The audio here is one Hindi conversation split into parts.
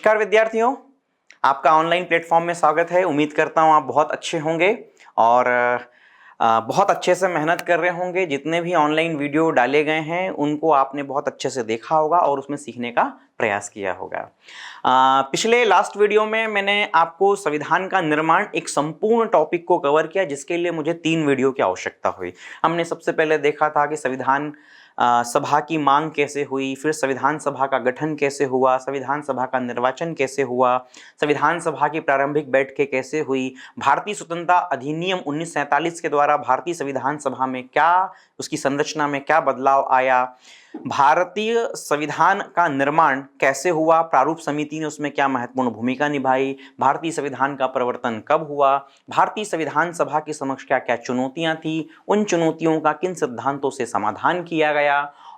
नमस्कार विद्यार्थियों, आपका ऑनलाइन प्लेटफॉर्म में स्वागत है। उम्मीद करता हूँ आप बहुत अच्छे होंगे और बहुत अच्छे से मेहनत कर रहे होंगे। जितने भी ऑनलाइन वीडियो डाले गए हैं उनको आपने बहुत अच्छे से देखा होगा और उसमें सीखने का प्रयास किया होगा। पिछले लास्ट वीडियो में मैंने आपको संविधान का निर्माण एक संपूर्ण टॉपिक को कवर किया, जिसके लिए मुझे 3 वीडियो की आवश्यकता हुई। हमने सबसे पहले देखा था कि संविधान सभा की मांग कैसे हुई, फिर संविधान सभा का गठन कैसे हुआ, संविधान सभा का निर्वाचन कैसे हुआ, संविधान सभा की प्रारंभिक बैठकें कैसे हुई, भारतीय स्वतंत्रता अधिनियम 1947 के द्वारा भारतीय संविधान सभा में क्या, उसकी संरचना में क्या बदलाव आया, भारतीय संविधान का निर्माण कैसे हुआ, प्रारूप समिति ने उसमें क्या महत्वपूर्ण भूमिका निभाई, भारतीय संविधान का प्रवर्तन कब हुआ, भारतीय संविधान सभा के समक्ष क्या क्या चुनौतियां थी, उन चुनौतियों का किन सिद्धांतों से समाधान किया गया,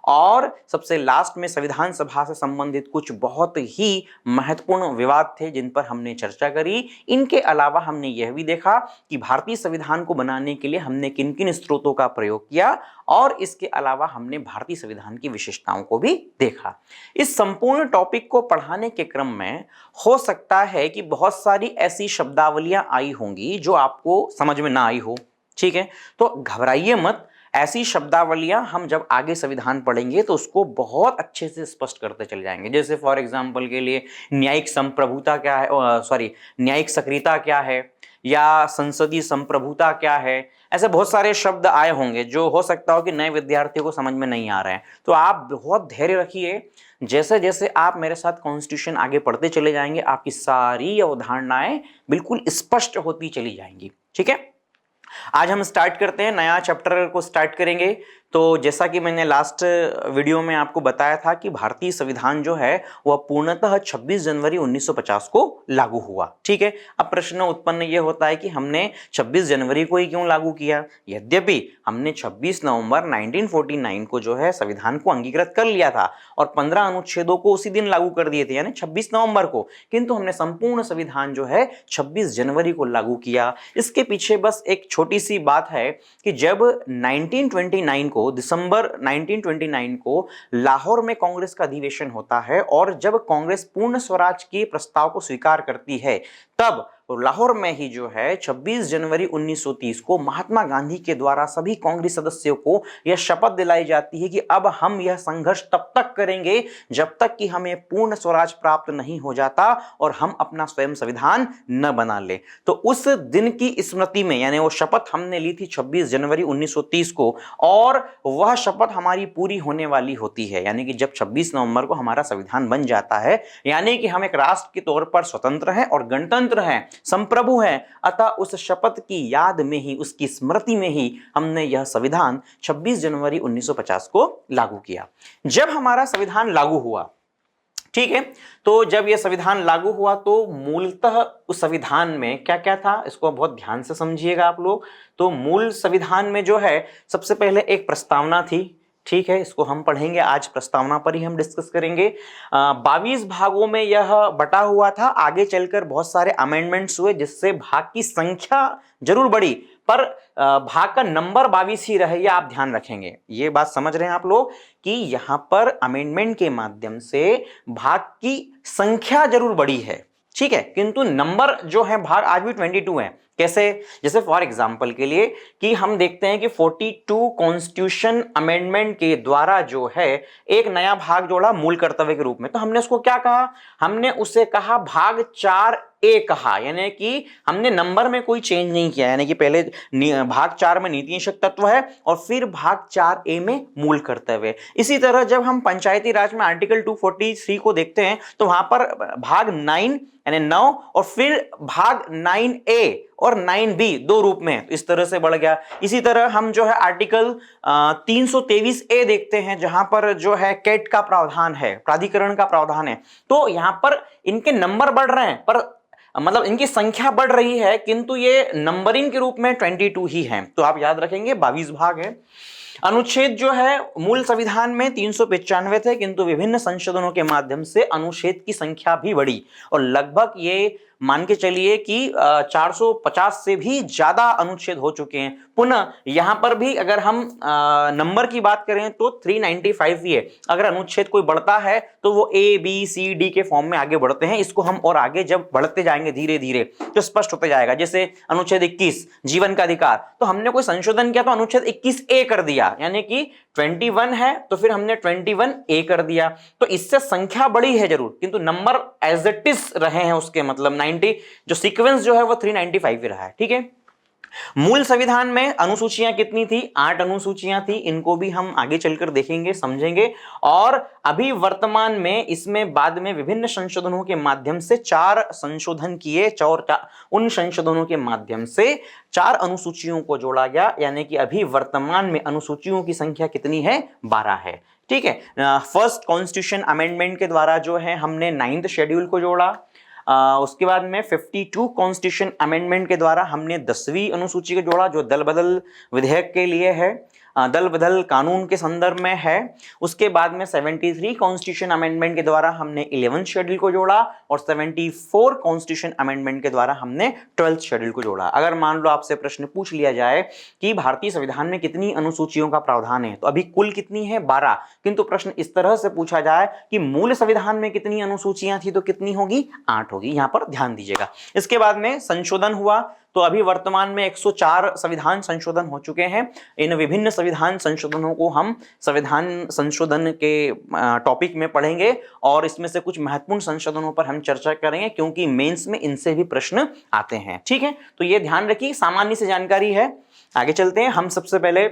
और सबसे लास्ट में संविधान सभा से संबंधित कुछ बहुत ही महत्वपूर्ण विवाद थे जिन पर हमने चर्चा करी। इनके अलावा हमने यह भी देखा कि भारतीय संविधान को बनाने के लिए हमने किन किन स्रोतों का प्रयोग किया, और इसके अलावा हमने भारतीय संविधान की विशेषताओं को भी देखा। इस संपूर्ण टॉपिक को पढ़ाने के क्रम में हो सकता है कि बहुत सारी ऐसी शब्दावलियां आई होंगी जो आपको समझ में ना आई हो। ठीक है, तो घबराइए मत। ऐसी शब्दावलियां हम जब आगे संविधान पढ़ेंगे तो उसको बहुत अच्छे से स्पष्ट करते चले जाएंगे। जैसे फॉर एग्जांपल के लिए न्यायिक संप्रभुता क्या है, न्यायिक सक्रियता क्या है, या संसदीय संप्रभुता क्या है। ऐसे बहुत सारे शब्द आए होंगे जो हो सकता हो कि नए विद्यार्थियों को समझ में नहीं आ रहे हैं। तो आप बहुत धैर्य रखिए। जैसे जैसे आप मेरे साथ कॉन्स्टिट्यूशन आगे पढ़ते चले जाएंगे, आपकी सारी अवधारणाएं बिल्कुल स्पष्ट होती चली जाएंगी। ठीक है, आज हम स्टार्ट करते हैं, नया चैप्टर को स्टार्ट करेंगे। तो जैसा कि मैंने लास्ट वीडियो में आपको बताया था कि भारतीय संविधान जो है वह पूर्णतः 26 जनवरी 1950 को लागू हुआ। ठीक है, अब प्रश्न उत्पन्न यह होता है कि हमने 26 जनवरी को ही क्यों लागू किया। यद्यपि हमने 26 नवंबर 1949 को जो है संविधान को अंगीकृत कर लिया था और 15 अनुच्छेदों को उसी दिन लागू कर दिए थे, यानी 26 नवंबर को, किंतु हमने संपूर्ण संविधान जो है 26 जनवरी को लागू किया। इसके पीछे बस एक छोटी सी बात है कि जब 1929 को, दिसंबर 1929 को लाहौर में कांग्रेस का अधिवेशन होता है और जब कांग्रेस पूर्ण स्वराज के प्रस्ताव को स्वीकार करती है, तब लाहौर में ही जो है 26 जनवरी 1930 को महात्मा गांधी के द्वारा सभी कांग्रेस सदस्यों को यह शपथ दिलाई जाती है कि अब हम यह संघर्ष तब तक करेंगे जब तक कि हमें पूर्ण स्वराज प्राप्त नहीं हो जाता और हम अपना स्वयं संविधान न बना ले। तो उस दिन की स्मृति में, यानी वो शपथ हमने ली थी 26 जनवरी 1930 को, और वह शपथ हमारी पूरी होने वाली होती है। यानी कि जब 26 नवंबर को हमारा संविधान बन जाता है, यानी कि हम एक राष्ट्र के तौर पर स्वतंत्र हैं और गणतंत्र हैं, संप्रभु हैं। अतः उस शपथ की याद में ही, उसकी स्मृति में ही हमने यह संविधान 26 जनवरी 1950 को लागू किया। जब हमारा संविधान लागू हुआ, ठीक है, तो जब यह संविधान लागू हुआ तो मूलतः उस संविधान में क्या क्या था, इसको बहुत ध्यान से समझिएगा आप लोग। तो मूल संविधान में जो है सबसे पहले एक प्रस्तावना थी। ठीक है, इसको हम पढ़ेंगे, आज प्रस्तावना पर ही हम डिस्कस करेंगे। 22 भागों में यह बटा हुआ था। आगे चलकर बहुत सारे अमेंडमेंट्स हुए जिससे भाग की संख्या जरूर बढ़ी, पर भाग का नंबर 22 ही रहे, यह आप ध्यान रखेंगे। ये बात समझ रहे हैं आप लोग कि यहां पर अमेंडमेंट के माध्यम से भाग की संख्या जरूर बढ़ी है, ठीक है, किंतु नंबर जो है भाग आज भी 22 है। कैसे? जैसे फॉर एग्जांपल के लिए कि हम देखते हैं कि 42 कॉन्स्टिट्यूशन अमेंडमेंट के द्वारा जो है एक नया भाग जोड़ा मूल कर्तव्य के रूप में। तो हमने उसको क्या कहा? हमने उसे कहा भाग 4A कहा, यानी कि हमने नंबर में कोई चेंज नहीं किया। यानी कि पहले भाग 4 में नीति निषेध तत्व है और फिर भाग 4A में मूल कर्तव्य। इसी तरह जब हम पंचायती राज में आर्टिकल 243 को देखते हैं तो वहां पर भाग 9 यानी 9 और फिर भाग 9A और 9B दो रूप में, इस तरह से बढ़ गया। इसी तरह हम जो है आर्टिकल 323A देखते हैं जहां पर जो है कैट का प्रावधान है, प्राधिकरण का प्रावधान है। तो यहां पर इनके नंबर बढ़ रहे हैं, पर मतलब इनकी संख्या बढ़ रही है, किंतु ये नंबरिंग के रूप में 22 ही है। तो आप याद रखेंगे 22 भाग है। अनुच्छेद जो है मूल संविधान में 395 थे, किंतु विभिन्न संशोधनों के माध्यम से अनुच्छेद की संख्या भी बढ़ी और लगभग ये मान के चलिए कि 450 से भी ज्यादा अनुच्छेद हो चुके हैं। पुनः यहां पर भी अगर हम नंबर की बात करें तो 395 ही है। अगर अनुच्छेद कोई बढ़ता है तो वो ए बी सी डी के फॉर्म में आगे बढ़ते हैं। इसको हम और आगे जब बढ़ते जाएंगे धीरे धीरे तो स्पष्ट होते जाएगा। जैसे अनुच्छेद 21 जीवन का अधिकार, तो हमने कोई संशोधन किया तो अनुच्छेद 21 ए कर दिया, यानी कि 21 है तो फिर हमने 21 ए कर दिया। तो इससे संख्या बड़ी है जरूर, किंतु नंबर एज इट इज रहे हैं उसके, मतलब 90 जो सीक्वेंस जो है वो 395 ही रहा है। ठीक है, मूल संविधान में अनुसूचियां कितनी थी? 8 अनुसूचियां थी। इनको भी हम आगे चलकर देखेंगे, समझेंगे। और अभी वर्तमान में इसमें बाद में विभिन्न संशोधनों के माध्यम से 4 संशोधन किए, उन संशोधनों के माध्यम से 4 अनुसूचियों को जोड़ा गया, यानी कि अभी वर्तमान में अनुसूचियों की संख्या कितनी है? 12 है। ठीक है, फर्स्ट कॉन्स्टिट्यूशन अमेंडमेंट के द्वारा जो है हमने 9th शेड्यूल को जोड़ा। उसके बाद में 52 कॉन्स्टिट्यूशन अमेंडमेंट के द्वारा हमने 10वीं अनुसूची को जोड़ा, जो दल बदल विधेयक के लिए है, दल बदल कानून के संदर्भ में है। उसके बाद में 73 कॉन्स्टिट्यूशन अमेंडमेंट के द्वारा हमने 11th शेड्यूल को जोड़ा और 74 कॉन्स्टिट्यूशन अमेंडमेंट के द्वारा हमने 12th शेड्यूल को जोड़ा। अगर मान लो आपसे प्रश्न पूछ लिया जाए कि भारतीय संविधान में कितनी अनुसूचियों का प्रावधान है, तो अभी कुल कितनी है? 12। किंतु प्रश्न इस तरह से पूछा जाए कि मूल संविधान में कितनी अनुसूचियां थी, तो कितनी होगी? 8 होगी। यहां पर ध्यान दीजिएगा। इसके बाद में संशोधन हुआ, तो अभी वर्तमान में 104 संविधान संशोधन हो चुके हैं। इन विभिन्न संविधान संशोधनों को हम संविधान संशोधन के टॉपिक में पढ़ेंगे और इसमें से कुछ महत्वपूर्ण संशोधनों पर हम चर्चा करेंगे, क्योंकि मेंस में इनसे भी प्रश्न आते हैं। ठीक है, तो ये ध्यान रखिए, सामान्य से जानकारी है। आगे चलते हैं। हम सबसे पहले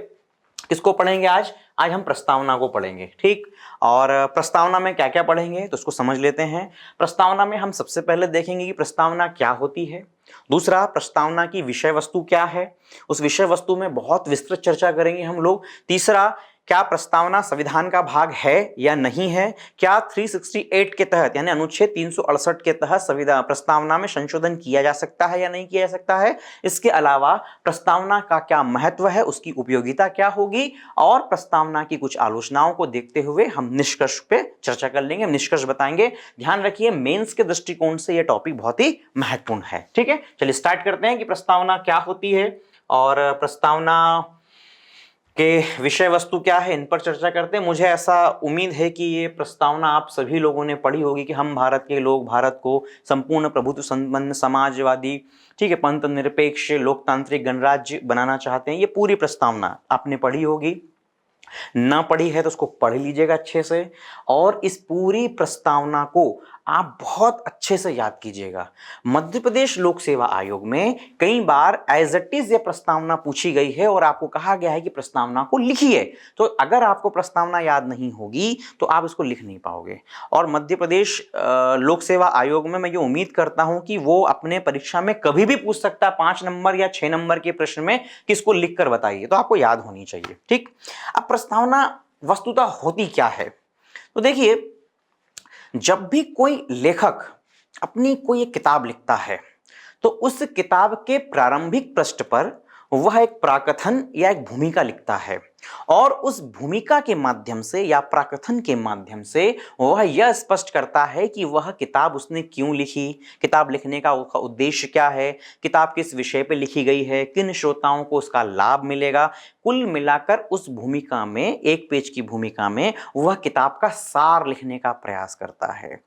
किसको पढ़ेंगे आज? आज हम प्रस्तावना को पढ़ेंगे। ठीक, और प्रस्तावना में क्या क्या पढ़ेंगे तो उसको समझ लेते हैं। प्रस्तावना में हम सबसे पहले देखेंगे कि प्रस्तावना क्या होती है। दूसरा, प्रस्तावना की विषय वस्तु क्या है, उस विषय वस्तु में बहुत विस्तृत चर्चा करेंगे हम लोग। तीसरा, क्या प्रस्तावना संविधान का भाग है या नहीं है? क्या 368 के तहत यानी अनुच्छेद 368 के तहत संविधान प्रस्तावना में संशोधन किया जा सकता है या नहीं किया जा सकता है? इसके अलावा प्रस्तावना का क्या महत्व है, उसकी उपयोगिता क्या होगी, और प्रस्तावना की कुछ आलोचनाओं को देखते हुए हम निष्कर्ष पे चर्चा कर लेंगे, हम निष्कर्ष बताएंगे। ध्यान रखिए, मेंस के दृष्टिकोण से यह टॉपिक बहुत ही महत्वपूर्ण है। ठीक है, चलिए स्टार्ट करते हैं कि प्रस्तावना क्या होती है और प्रस्तावना के विषय वस्तु क्या है, इन पर चर्चा करते हैं। मुझे ऐसा उम्मीद है कि ये प्रस्तावना आप सभी लोगों ने पढ़ी होगी कि हम भारत के लोग भारत को संपूर्ण प्रभुत्व संपन्न समाजवादी, ठीक है, पंथ निरपेक्ष लोकतांत्रिक गणराज्य बनाना चाहते हैं। ये पूरी प्रस्तावना आपने पढ़ी होगी। ना पढ़ी है तो उसको पढ़ लीजिएगा अच्छे से, और इस पूरी प्रस्तावना को आप बहुत अच्छे से याद कीजिएगा। मध्य प्रदेश लोक सेवा आयोग में कई बार एज इट इज ये प्रस्तावना पूछी गई है और आपको कहा गया है कि प्रस्तावना को लिखिए। तो अगर आपको प्रस्तावना याद नहीं होगी तो आप इसको लिख नहीं पाओगे। और मध्य प्रदेश लोक सेवा आयोग में मैं ये उम्मीद करता हूं कि वो अपने परीक्षा में कभी भी पूछ सकता है 5 नंबर या 6 नंबर के प्रश्न में कि इसको लिख कर बताइए, तो आपको याद होनी चाहिए। ठीक, अब प्रस्तावना वस्तुतः होती क्या है? तो देखिए, जब भी कोई लेखक अपनी कोई एक किताब लिखता है तो उस किताब के प्रारंभिक पृष्ठ पर वह एक प्राकथन या एक भूमिका लिखता है, और उस भूमिका के माध्यम से या प्राकथन के माध्यम से वह यह स्पष्ट करता है कि वह किताब उसने क्यों लिखी, किताब लिखने का उसका उद्देश्य क्या है, किताब किस विषय पर लिखी गई है, किन श्रोताओं को उसका लाभ मिलेगा। कुल मिलाकर उस भूमिका में, एक पेज की भूमिका में, वह किताब का सार लिखने का प्रयास करता है।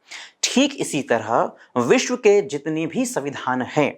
ठीक इसी तरह विश्व के जितने भी संविधान हैं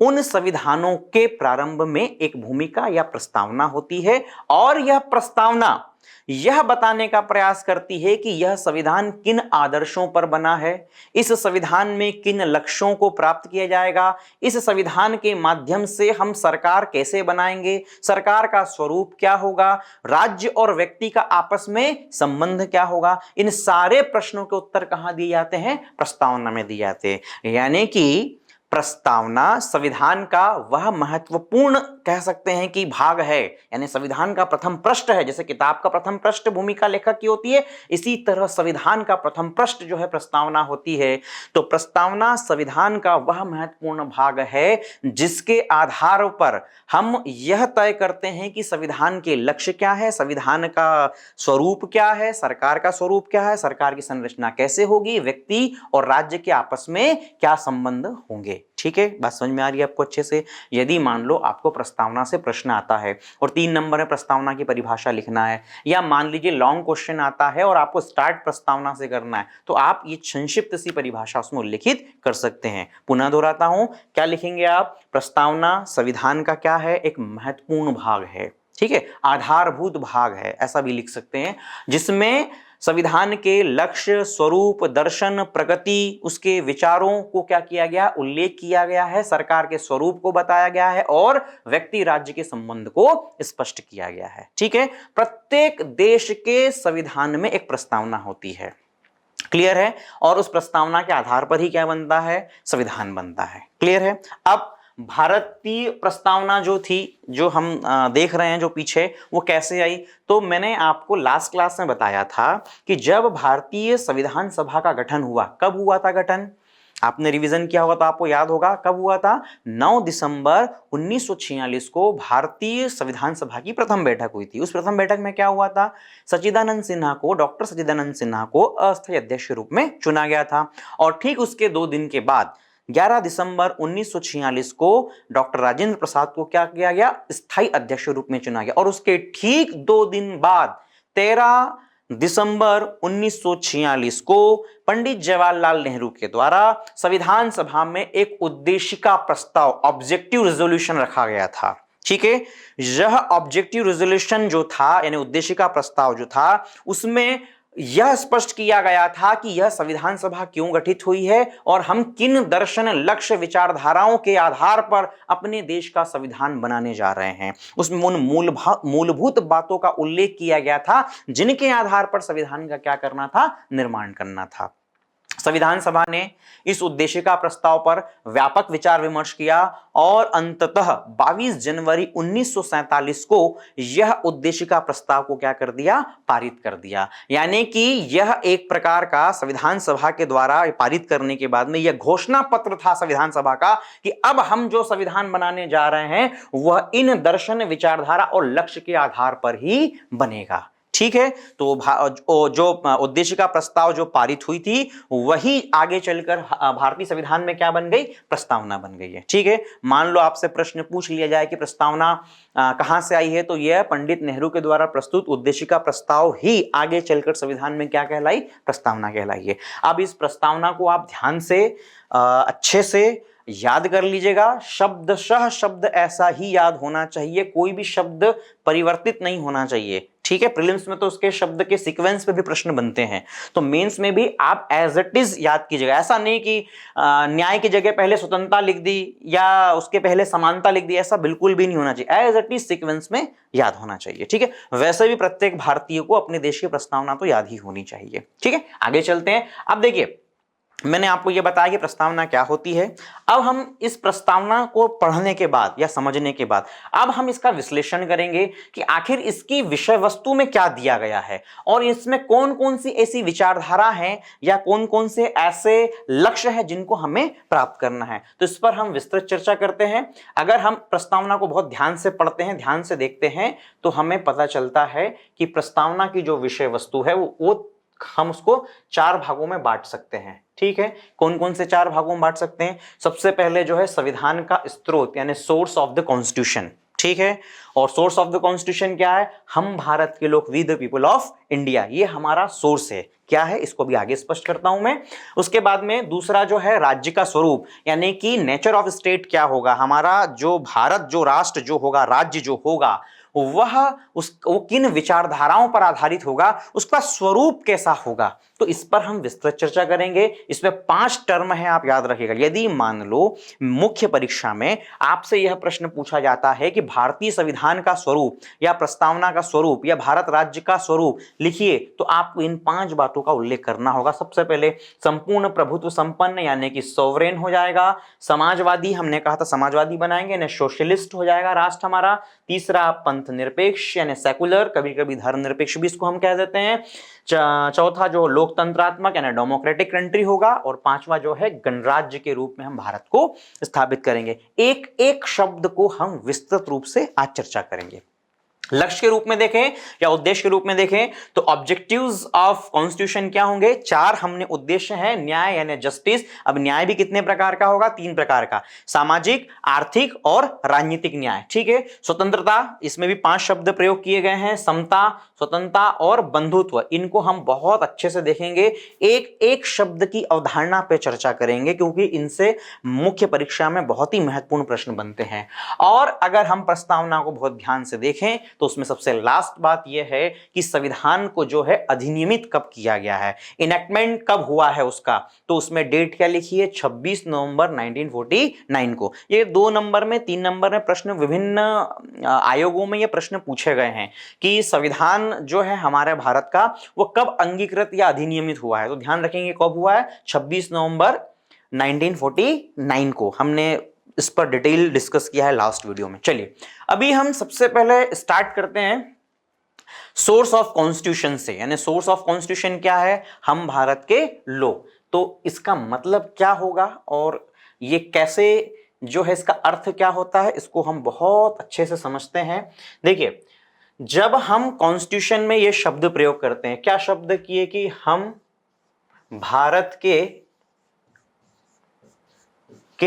उन संविधानों के प्रारंभ में एक भूमिका या प्रस्तावना होती है, और यह प्रस्तावना यह बताने का प्रयास करती है कि यह संविधान किन आदर्शों पर बना है, इस संविधान में किन लक्ष्यों को प्राप्त किया जाएगा, इस संविधान के माध्यम से हम सरकार कैसे बनाएंगे, सरकार का स्वरूप क्या होगा, राज्य और व्यक्ति का आपस में संबंध क्या होगा। इन सारे प्रश्नों के उत्तर कहां दिए जाते हैं? प्रस्तावना में दिए जाते हैं। यानी कि प्रस्तावना संविधान का वह महत्वपूर्ण कह सकते हैं कि भाग है, यानी संविधान का प्रथम पृष्ठ है। जैसे किताब का प्रथम पृष्ठ भूमिका लेखक की होती है, इसी तरह संविधान का प्रथम पृष्ठ जो है प्रस्तावना होती है। तो प्रस्तावना संविधान का वह महत्वपूर्ण भाग है जिसके आधार पर हम यह तय करते हैं कि संविधान के लक्ष्य क्या है, संविधान का स्वरूप क्या है, सरकार का स्वरूप क्या है, सरकार की संरचना कैसे होगी, व्यक्ति और राज्य के आपस में क्या संबंध होंगे। ठीक है, बात समझ में आ रही है आपको अच्छे से। यदि मान लो आपको प्रस्तावना से प्रश्न आता है और 3 नंबर में प्रस्तावना की परिभाषा लिखना है, या मान लीजिए लॉन्ग क्वेश्चन आता है और आपको स्टार्ट प्रस्तावना से करना है, तो आप ये संक्षिप्त सी परिभाषा उसमें उल्लिखित कर सकते हैं। पुनः दोहराता हूं, क्या लिखेंगे आप? प्रस्तावना संविधान का क्या है? एक महत्वपूर्ण भाग है, ठीक है, आधारभूत भाग है, ऐसा भी लिख सकते हैं, जिसमें संविधान के लक्ष्य, स्वरूप, दर्शन, प्रगति, उसके विचारों को क्या किया गया? उल्लेख किया गया है, सरकार के स्वरूप को बताया गया है और व्यक्ति राज्य के संबंध को स्पष्ट किया गया है, ठीक है। प्रत्येक देश के संविधान में एक प्रस्तावना होती है, क्लियर है, और उस प्रस्तावना के आधार पर ही क्या बनता है? संविधान बनता है, क्लियर है। अब भारतीय प्रस्तावना जो थी, जो हम देख रहे हैं जो पीछे, वो कैसे आई? तो मैंने आपको लास्ट क्लास में बताया था कि जब भारतीय संविधान सभा का गठन हुआ, कब हुआ था गठन? आपने रिवीजन किया होगा तो आपको याद होगा कब हुआ था। 9 दिसंबर 1946 को भारतीय संविधान सभा की प्रथम बैठक हुई थी। उस प्रथम बैठक में क्या हुआ था? सच्चिदानंद सिन्हा को, डॉक्टर सच्चिदानंद सिन्हा को अस्थायी अध्यक्ष के रूप में चुना गया था। और ठीक उसके 2 दिन के बाद 11 दिसंबर 1946 को डॉक्टर राजेंद्र प्रसाद को क्या किया गया? स्थायी अध्यक्ष के रूप में चुना गया। और उसके ठीक 2 दिन बाद 13 दिसंबर 1946 को पंडित जवाहरलाल नेहरू के द्वारा संविधान सभा में एक उद्देशिका प्रस्ताव, ऑब्जेक्टिव रेजोल्यूशन रखा गया था, ठीक है। यह ऑब्जेक्टिव रेजोल्यूशन जो था, यानी उद्देशिका प्रस्ताव जो था, उसमें यह स्पष्ट किया गया था कि यह संविधान सभा क्यों गठित हुई है और हम किन दर्शन, लक्ष्य, विचारधाराओं के आधार पर अपने देश का संविधान बनाने जा रहे हैं। उसमें उन मूलभूत बातों का उल्लेख किया गया था जिनके आधार पर संविधान का क्या करना था? निर्माण करना था। संविधान सभा ने इस उद्देशिका प्रस्ताव पर व्यापक विचार विमर्श किया और अंततः 22 जनवरी 1947 को यह उद्देशिका प्रस्ताव को क्या कर दिया? पारित कर दिया। यानी कि यह एक प्रकार का संविधान सभा के द्वारा पारित करने के बाद में यह घोषणा पत्र था संविधान सभा का कि अब हम जो संविधान बनाने जा रहे हैं वह इन दर्शन, विचारधारा और लक्ष्य के आधार पर ही बनेगा, ठीक है। तो जो उद्देशिका प्रस्ताव जो पारित हुई थी वही आगे चलकर भारतीय संविधान में क्या बन गई? प्रस्तावना बन गई है, ठीक है। मान लो आपसे प्रश्न पूछ लिया जाए कि प्रस्तावना कहां से आई है, तो यह पंडित नेहरू के द्वारा प्रस्तुत उद्देशिका प्रस्ताव ही आगे चलकर संविधान में क्या कहलाई? प्रस्तावना कहलाई है। अब इस प्रस्तावना को आप ध्यान से अच्छे से याद कर लीजिएगा, शब्दशः शब्द ऐसा ही याद होना चाहिए, कोई भी शब्द परिवर्तित नहीं होना चाहिए, ठीक है। प्रीलिम्स में तो उसके शब्द के सीक्वेंस पे भी प्रश्न बनते हैं, तो मेंस में भी आप एज इट इज याद कीजिएगा। ऐसा नहीं कि न्याय की जगह पहले स्वतंत्रता लिख दी या उसके पहले समानता लिख दी, ऐसा बिल्कुल भी नहीं होना चाहिए, एज इट इज सीक्वेंस में याद होना चाहिए, ठीक है। वैसे भी प्रत्येक भारतीय को अपने देश की प्रस्तावना तो याद ही होनी चाहिए, ठीक है। आगे चलते हैं। अब देखिए, मैंने आपको यह बताया कि प्रस्तावना क्या होती है। अब हम इस प्रस्तावना को पढ़ने के बाद या समझने के बाद अब हम इसका विश्लेषण करेंगे कि आखिर इसकी विषय वस्तु में क्या दिया गया है और इसमें कौन कौन सी ऐसी विचारधारा हैं या कौन कौन से ऐसे लक्ष्य हैं जिनको हमें प्राप्त करना है। तो इस पर हम विस्तृत चर्चा करते हैं। अगर हम प्रस्तावना को बहुत ध्यान से पढ़ते हैं, ध्यान से देखते हैं, तो हमें पता चलता है कि प्रस्तावना की जो विषय वस्तु है वो हम उसको 4 भागों में बांट सकते हैं, ठीक है। कौन कौन से 4 भागों में बांट सकते हैं? सबसे पहले जो है संविधान का स्रोत, यानी सोर्स ऑफ द कॉन्स्टिट्यूशन, ठीक है। और सोर्स ऑफ द कॉन्स्टिट्यूशन क्या है? हम भारत के लोग, we the people of India, ये हमारा सोर्स है। क्या है, इसको भी आगे स्पष्ट करता हूं मैं। उसके बाद में दूसरा जो है राज्य का स्वरूप, यानी कि नेचर ऑफ स्टेट क्या होगा, हमारा जो भारत, जो राष्ट्र जो होगा, राज्य जो होगा, वो किन विचारधाराओं पर आधारित होगा, उसका स्वरूप कैसा होगा। तो इस पर हम विस्तृत चर्चा करेंगे। इसमें 5 टर्म है, आप याद रखिएगा। यदि मान लो मुख्य परीक्षा में आपसे यह प्रश्न पूछा जाता है कि भारतीय संविधान का स्वरूप या प्रस्तावना का स्वरूप या भारत राज्य का स्वरूप लिखिए, तो आपको इन 5 बातों का उल्लेख करना होगा। सबसे पहले संपूर्ण प्रभुत्व संपन्न, यानी कि सोवरेन हो जाएगा। समाजवादी, हमने कहा था समाजवादी बनाएंगे, यानी सोशलिस्ट हो जाएगा राष्ट्र हमारा। तीसरा पंथ निरपेक्ष, यानी सेकुलर, कभी कभी धर्मनिरपेक्ष भी इसको हम कह देते हैं। चौथा जो लोकतंत्रात्मक, यानी डेमोक्रेटिक कंट्री होगा। और 5वां जो है गणराज्य के रूप में हम भारत को स्थापित करेंगे। एक एक शब्द को हम विस्तृत रूप से आज चर्चा करेंगे। लक्ष्य के रूप में देखें या उद्देश्य के रूप में देखें तो ऑब्जेक्टिव्स ऑफ कॉन्स्टिट्यूशन क्या होंगे? 4 हमने उद्देश्य है, न्याय यानी जस्टिस। अब न्याय भी कितने प्रकार का होगा? 3 प्रकार का, सामाजिक, आर्थिक और राजनीतिक न्याय। ठीक है। स्वतंत्रता, इसमें भी 5 शब्द प्रयोग किए गए हैं, समता, स्वतंत्रता और बंधुत्व। इनको हम बहुत अच्छे से देखेंगे, एक एक शब्द की अवधारणा पे चर्चा करेंगे, क्योंकि इनसे मुख्य परीक्षा में बहुत ही महत्वपूर्ण प्रश्न बनते हैं। और अगर हम प्रस्तावना को बहुत ध्यान से देखें तो उसमें सबसे लास्ट बात यह है कि संविधान को जो है अधिनियमित कब किया गया है, इनेक्टमेंट कब हुआ है उसका, तो उसमें डेट क्या लिखी है? 26 नवंबर 1949 को। ये 2 नंबर में 3 नंबर में प्रश्न विभिन्न आयोगों में ये प्रश्न पूछे गए हैं कि संविधान जो है हमारे भारत का वो कब अंगीकृत या अधिनियमित हुआ है। तो ध्यान रखेंगे कब हुआ है? 26 नवंबर 1949 को। हमने इस पर डिटेल डिस्कस किया है लास्ट वीडियो में। चलिए अभी हम सबसे पहले स्टार्ट करते हैं सोर्स ऑफ कॉन्स्टिट्यूशन से। यानी सोर्स ऑफ कॉन्स्टिट्यूशन क्या है? हम भारत के लोग। तो इसका मतलब क्या होगा और ये कैसे जो है इसका अर्थ क्या होता है, इसको हम बहुत अच्छे से समझते हैं। देखिए, जब हम कॉन्स्टिट्यूशन में ये शब्द प्रयोग करते हैं, क्या शब्द किए कि हम भारत के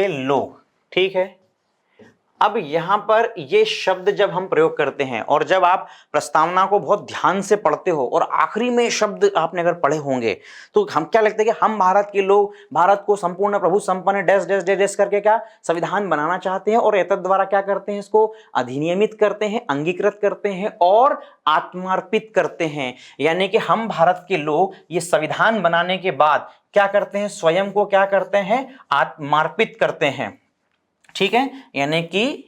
लोग, ठीक है। अब यहां पर ये शब्द जब हम प्रयोग करते हैं और जब आप प्रस्तावना को बहुत ध्यान से पढ़ते हो और आखिरी में शब्द आपने अगर पढ़े होंगे तो हम क्या लगता है कि हम भारत के लोग भारत को संपूर्ण प्रभु संपन्न डैश डैश डैश डैश करके क्या संविधान बनाना चाहते हैं और एतद द्वारा क्या करते हैं? इसको अधिनियमित करते हैं, अंगीकृत करते हैं और आत्मार्पित करते हैं। यानी कि हम भारत के लोग ये संविधान बनाने के बाद क्या करते हैं? स्वयं को क्या करते हैं? आत्मार्पित करते हैं। ठीक है। यानी कि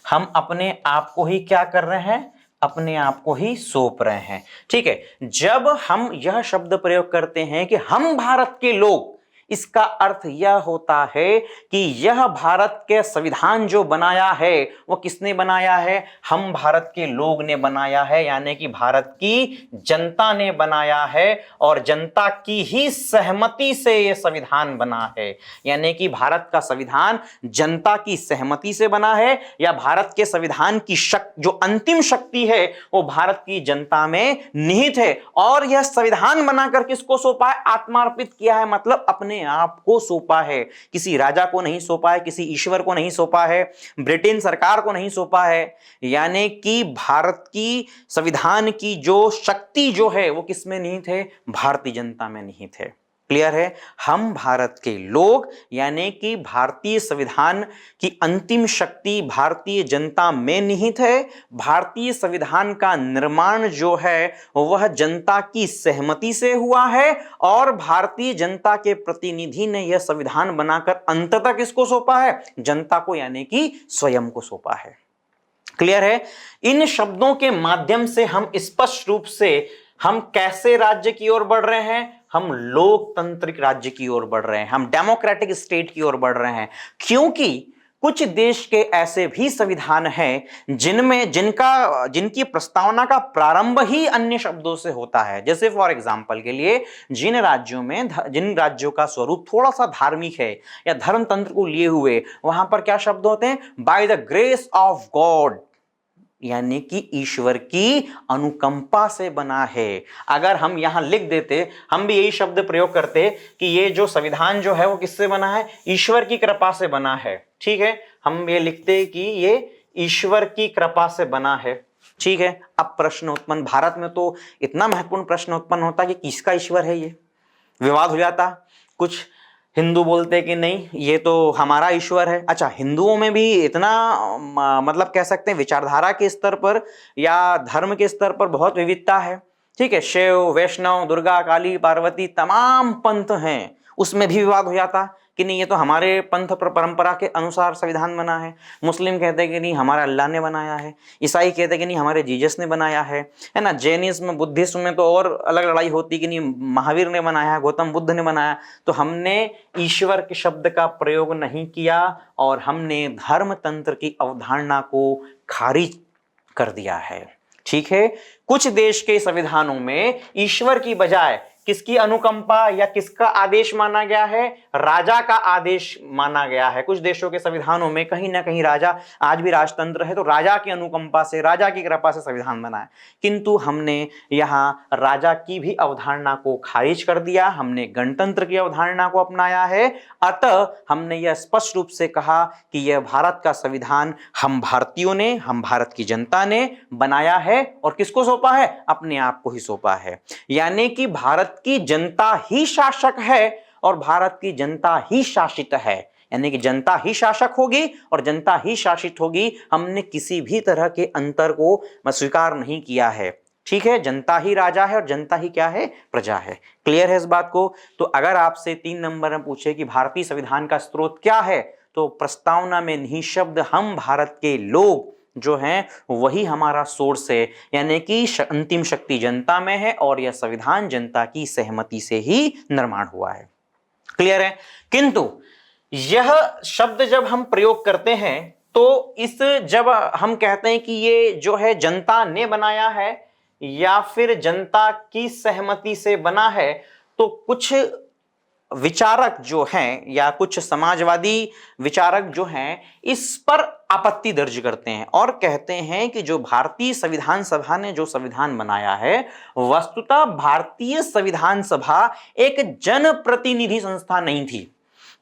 हम अपने आप को ही क्या कर रहे हैं? अपने आप को ही सौंप रहे हैं। ठीक है। जब हम यह शब्द प्रयोग करते हैं कि हम भारत के लोग, इसका अर्थ यह होता है कि यह भारत के संविधान जो बनाया है वो किसने बनाया है? हम भारत के लोग ने बनाया है, यानी कि भारत की जनता ने बनाया है और जनता की ही सहमति से यह संविधान बना है। यानी कि भारत का संविधान जनता की सहमति से बना है या भारत के संविधान की जो अंतिम शक्ति है वो भारत की जनता में निहित है। और यह संविधान बनाकर किसको सौंपा है? आत्मार्पित किया है, मतलब अपने आप को सौंपा है। किसी राजा को नहीं सौंपा है, किसी ईश्वर को नहीं सौंपा है, ब्रिटेन सरकार को नहीं सौंपा है। यानी कि भारत की संविधान की जो शक्ति जो है वो किसमें निहित है? भारतीय जनता में निहित है। क्लियर है? हम भारत के लोग यानी कि भारतीय संविधान की अंतिम शक्ति भारतीय जनता में निहित है। भारतीय संविधान का निर्माण जो है वह जनता की सहमति से हुआ है और भारतीय जनता के प्रतिनिधि ने यह संविधान बनाकर अंततः किसको सौंपा है? जनता को, यानी कि स्वयं को सौंपा है। क्लियर है? इन शब्दों के माध्यम से हम स्पष्ट रूप से हम कैसे राज्य की ओर बढ़ रहे हैं? हम लोकतांत्रिक राज्य की ओर बढ़ रहे हैं, हम डेमोक्रेटिक स्टेट की ओर बढ़ रहे हैं। क्योंकि कुछ देश के ऐसे भी संविधान हैं जिनकी प्रस्तावना का प्रारंभ ही अन्य शब्दों से होता है। जैसे फॉर एग्जांपल के लिए जिन राज्यों का स्वरूप थोड़ा सा धार्मिक है या धर्मतंत्र को लिए हुए, वहां पर क्या शब्द होते हैं? By the grace of God, यानी कि ईश्वर की अनुकंपा से बना है। अगर हम यहां लिख देते, हम भी यही शब्द प्रयोग करते कि ये जो संविधान जो है वो किससे बना है? ईश्वर की कृपा से बना है। ठीक है, हम ये लिखते कि ये ईश्वर की कृपा से बना है। ठीक है। अब प्रश्न उत्पन्न, भारत में तो इतना महत्वपूर्ण प्रश्न उत्पन्न होता कि किसका ईश्वर है, ये विवाद हो जाता। कुछ हिंदू बोलते कि नहीं ये तो हमारा ईश्वर है। अच्छा, हिंदुओं में भी इतना मतलब कह सकते हैं विचारधारा के स्तर पर या धर्म के स्तर पर बहुत विविधता है। ठीक है, शैव, वैष्णव, दुर्गा, काली, पार्वती तमाम पंथ हैं, उसमें भी विवाद हो जाता कि नहीं ये तो हमारे पंथ परंपरा के अनुसार संविधान बना है। मुस्लिम कहते हैं कि नहीं हमारा अल्लाह ने बनाया है। ईसाई कहते हैं कि नहीं हमारे जीसस ने बनाया है ना। जैनिज्म, बुद्धिज्म में तो और अलग लड़ाई होती कि नहीं महावीर ने बनाया है, गौतम बुद्ध ने बनाया। तो हमने ईश्वर के शब्द का प्रयोग नहीं किया और हमने धर्मतंत्र की अवधारणा को खारिज कर दिया है। ठीक है। कुछ देश के संविधानों में ईश्वर की बजाय किसकी अनुकंपा या किसका आदेश माना गया है? राजा का आदेश माना गया है। कुछ देशों के संविधानों में कहीं ना कहीं राजा, आज भी राजतंत्र है तो राजा की अनुकंपा से, राजा की कृपा से संविधान बना है। किंतु हमने यहां राजा की भी अवधारणा को खारिज कर दिया, हमने गणतंत्र की अवधारणा को अपनाया है। अतः हमने यह स्पष्ट रूप से कहा कि यह भारत का संविधान हम भारतीयों ने, हम भारत की जनता ने बनाया है। और किसको सौंपा है? अपने आप को ही सौंपा है। यानी कि भारत की जनता ही शासक है और भारत की जनता ही शासित है। यानी कि जनता ही शासक होगी और जनता ही शासित होगी। हमने किसी भी तरह के अंतर को स्वीकार नहीं किया है। ठीक है, जनता ही राजा है और जनता ही क्या है? प्रजा है। क्लियर है इस बात को? तो अगर आपसे 3 नंबर में पूछे कि भारतीय संविधान का स्रोत क्या है, तो प्रस्तावना में निःशब्द हम भारत के लोग जो हैं वही हमारा सोर्स है। यानी कि अंतिम शक्ति जनता में है और यह संविधान जनता की सहमति से ही निर्माण हुआ है। क्लियर है? किंतु यह शब्द जब हम प्रयोग करते हैं तो जब हम कहते हैं कि ये जो है जनता ने बनाया है या फिर जनता की सहमति से बना है, तो कुछ विचारक जो हैं या कुछ समाजवादी विचारक जो हैं इस पर आपत्ति दर्ज करते हैं और कहते हैं कि जो भारतीय संविधान सभा ने जो संविधान बनाया है, वस्तुतः भारतीय संविधान सभा एक जनप्रतिनिधि संस्था नहीं थी,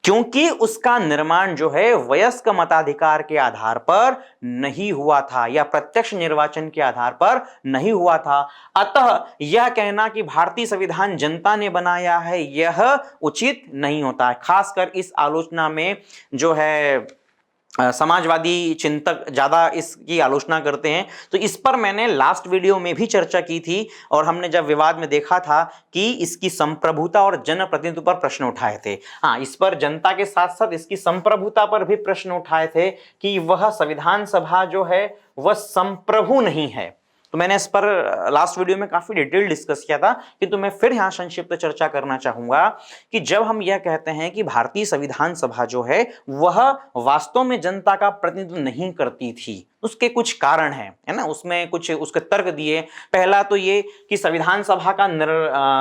क्योंकि उसका निर्माण जो है वयस्क मताधिकार के आधार पर नहीं हुआ था या प्रत्यक्ष निर्वाचन के आधार पर नहीं हुआ था। अतः यह कहना कि भारतीय संविधान जनता ने बनाया है यह उचित नहीं होता है। खासकर इस आलोचना में जो है समाजवादी चिंतक ज्यादा इसकी आलोचना करते हैं। तो इस पर मैंने लास्ट वीडियो में भी चर्चा की थी और हमने जब विवाद में देखा था कि इसकी संप्रभुता और जनप्रतिनिधित्व पर प्रश्न उठाए थे। हाँ, इस पर जनता के साथ साथ इसकी संप्रभुता पर भी प्रश्न उठाए थे कि वह संविधान सभा जो है वह संप्रभु नहीं है। तो मैंने इस पर लास्ट वीडियो में काफी डिटेल डिस्कस किया था, किंतु मैं फिर यहां संक्षिप्त चर्चा करना चाहूंगा कि जब हम यह कहते हैं कि भारतीय संविधान सभा जो है वह वास्तव में जनता का प्रतिनिधित्व नहीं करती थी, उसके कुछ कारण हैं, है ना, उसमें कुछ उसके तर्क दिए। पहला तो ये कि संविधान सभा का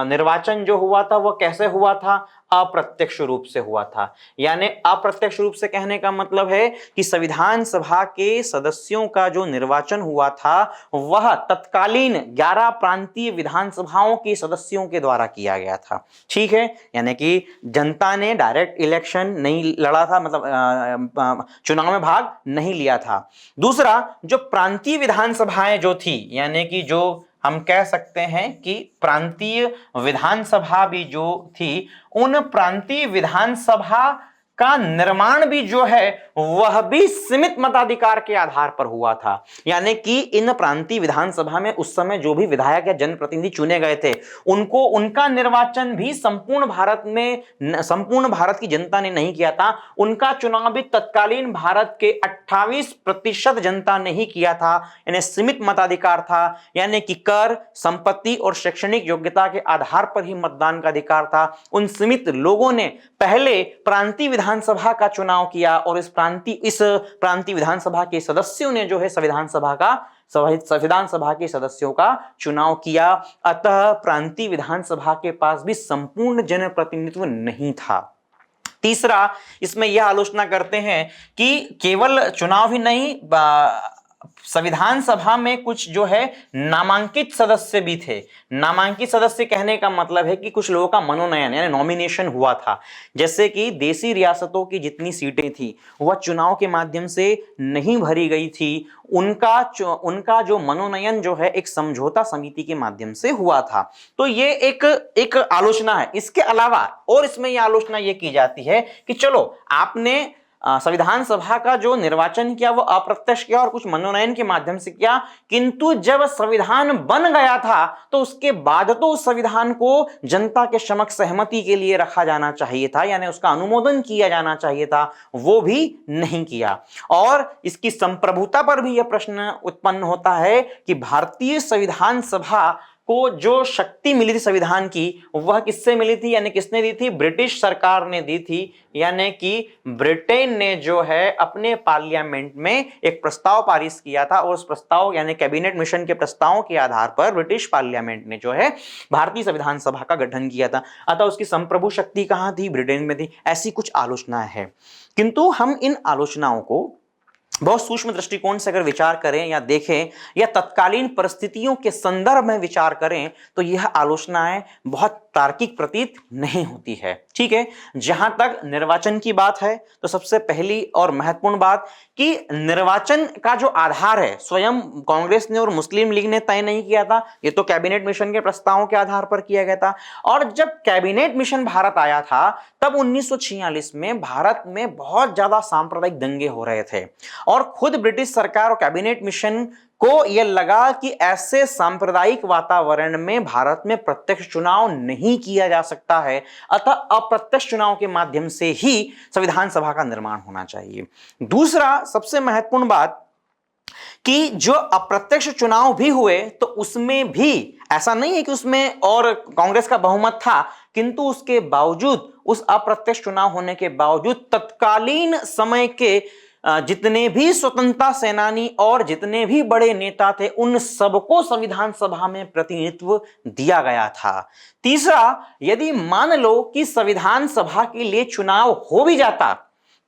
निर्वाचन जो हुआ था वह कैसे हुआ था? अप्रत्यक्ष रूप से हुआ था। यानी अप्रत्यक्ष रूप से कहने का मतलब है कि संविधान सभा के सदस्यों का जो निर्वाचन हुआ था वह तत्कालीन 11 प्रांतीय विधानसभाओं के सदस्यों के द्वारा किया गया था। ठीक है, यानी कि जनता ने डायरेक्ट इलेक्शन नहीं लड़ा था, मतलब चुनाव में भाग नहीं लिया था। दूसरा, जो प्रांतीय विधानसभाएं जो थी, यानी कि जो हम कह सकते हैं कि प्रांतीय विधानसभा भी जो थी, उन प्रांतीय विधानसभा का निर्माण भी जो है वह भी सीमित मताधिकार के आधार पर हुआ था। यानी कि इन प्रांतीय विधानसभा में उस समय जो भी विधायक या जनप्रतिनिधि चुने गए थे उनको, उनका निर्वाचन भी संपूर्ण भारत की जनता ने नहीं किया था। उनका चुनाव भी तत्कालीन भारत के 28% जनता ने ही किया था। यानी सीमित मताधिकार था, यानी कि कर, संपत्ति और शैक्षणिक योग्यता के आधार पर ही मतदान का अधिकार था। उन सीमित लोगों ने पहले प्रांतीय विधानसभा का चुनाव किया और इस प्रांतीय विधानसभा के सदस्यों ने जो है संविधान सभा के सदस्यों का चुनाव किया। अतः प्रांतीय विधानसभा के पास भी संपूर्ण जनप्रतिनिधित्व नहीं था। तीसरा, इसमें यह आलोचना करते हैं कि केवल चुनाव ही नहीं, संविधान सभा में कुछ जो है नामांकित सदस्य भी थे। नामांकित सदस्य कहने का मतलब है कि कुछ लोगों का मनोनयन यानी नॉमिनेशन हुआ था। जैसे कि देशी रियासतों की जितनी सीटें थी वह चुनाव के माध्यम से नहीं भरी गई थी, उनका जो मनोनयन जो है एक समझौता समिति के माध्यम से हुआ था। तो ये एक आलोचना है। इसके अलावा और इसमें यह आलोचना ये की जाती है कि चलो आपने संविधान सभा का जो निर्वाचन किया वो अप्रत्यक्ष किया और कुछ मनोनयन के माध्यम से किया, किंतु जब संविधान बन गया था तो उसके बाद तो उस संविधान को जनता के समक्ष सहमति के लिए रखा जाना चाहिए था, यानी उसका अनुमोदन किया जाना चाहिए था, वो भी नहीं किया। और इसकी संप्रभुता पर भी यह प्रश्न उत्पन्न होता है कि भारतीय संविधान सभा को जो शक्ति मिली थी संविधान की, वह किससे मिली थी, यानी किसने दी थी, ब्रिटिश सरकार ने दी थी। यानी कि ब्रिटेन ने जो है अपने पार्लियामेंट में एक प्रस्ताव पारित किया था, और उस प्रस्ताव यानी कैबिनेट मिशन के प्रस्तावों के आधार पर ब्रिटिश पार्लियामेंट ने जो है भारतीय संविधान सभा का गठन किया था। अतः उसकी संप्रभु शक्ति कहां थी, ब्रिटेन में थी। ऐसी कुछ आलोचनाएं हैं, किंतु हम इन आलोचनाओं को बहुत सूक्ष्म दृष्टिकोण से अगर विचार करें या देखें या तत्कालीन परिस्थितियों के संदर्भ में विचार करें, तो यह आलोचनाएं बहुत तार्किक प्रतीत नहीं होती है। ठीक है, जहां तक निर्वाचन की बात है, तो सबसे पहली और महत्वपूर्ण बात कि निर्वाचन का जो आधार है स्वयं कांग्रेस ने और मुस्लिम लीग ने तय नहीं किया था, ये तो कैबिनेट मिशन के प्रस्तावों के आधार पर किया गया था। और जब कैबिनेट मिशन भारत आया था, तब 1946 में भारत में बहुत ज्यादा सांप्रदायिक दंगे हो रहे थे, और खुद ब्रिटिश सरकार और कैबिनेट मिशन को यह लगा कि ऐसे सांप्रदायिक वातावरण में भारत में प्रत्यक्ष चुनाव नहीं किया जा सकता है, अतः अप्रत्यक्ष चुनाव के माध्यम से ही संविधान सभा का निर्माण होना चाहिए। दूसरा सबसे महत्वपूर्ण बात कि जो अप्रत्यक्ष चुनाव भी हुए, तो उसमें भी ऐसा नहीं है कि उसमें और कांग्रेस का बहुमत था, किंतु उसके बावजूद, उस अप्रत्यक्ष चुनाव होने के बावजूद तत्कालीन समय के जितने भी स्वतंत्रता सेनानी और जितने भी बड़े नेता थे, उन सबको संविधान सभा में प्रतिनिधित्व दिया गया था। तीसरा, यदि मान लो कि संविधान सभा के लिए चुनाव हो भी जाता,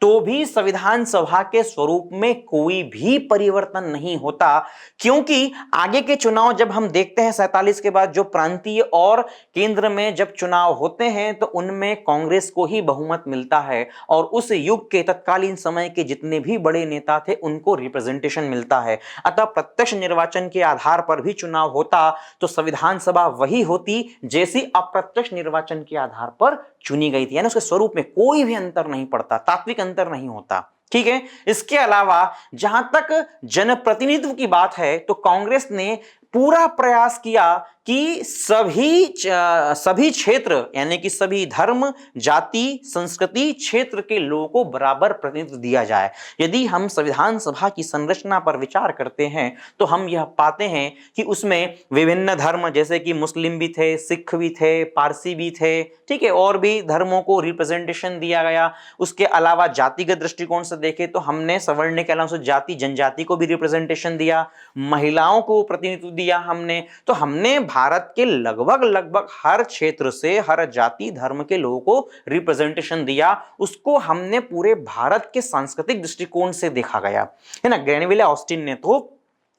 तो भी संविधान सभा के स्वरूप में कोई भी परिवर्तन नहीं होता, क्योंकि आगे के चुनाव जब हम देखते हैं 47 के बाद जो प्रांतीय और केंद्र में जब चुनाव होते हैं, तो उनमें कांग्रेस को ही बहुमत मिलता है, और उस युग के तत्कालीन समय के जितने भी बड़े नेता थे उनको रिप्रेजेंटेशन मिलता है। अतः प्रत्यक्ष निर्वाचन के आधार पर भी चुनाव होता तो संविधान सभा वही होती जैसी अप्रत्यक्ष निर्वाचन के आधार पर चुनी गई थी, यानी उसके स्वरूप में कोई भी अंतर नहीं पड़ता, तात्विक अंतर नहीं होता। ठीक है, इसके अलावा जहां तक जनप्रतिनिधित्व की बात है, तो कांग्रेस ने पूरा प्रयास किया कि सभी क्षेत्र यानी कि सभी धर्म, जाति, संस्कृति क्षेत्र के लोगों को बराबर प्रतिनिधित्व दिया जाए। यदि हम संविधान सभा की संरचना पर विचार करते हैं, तो हम यह पाते हैं कि उसमें विभिन्न धर्म जैसे कि मुस्लिम भी थे, सिख भी थे, पारसी भी थे, ठीक है, और भी धर्मों को रिप्रेजेंटेशन दिया गया। उसके अलावा जातिगत दृष्टिकोण से देखें तो हमने सवर्ण के अलावा जाति जनजाति को भी रिप्रेजेंटेशन दिया, महिलाओं को प्रतिनिधित्व दिया हमने। तो हमने भारत के लगभग हर क्षेत्र से, हर जाति धर्म के लोगों को रिप्रेजेंटेशन दिया। उसको हमने पूरे भारत के सांस्कृतिक दृष्टिकोण से देखा गया है ना। ग्रेनविले ऑस्टिन ने तो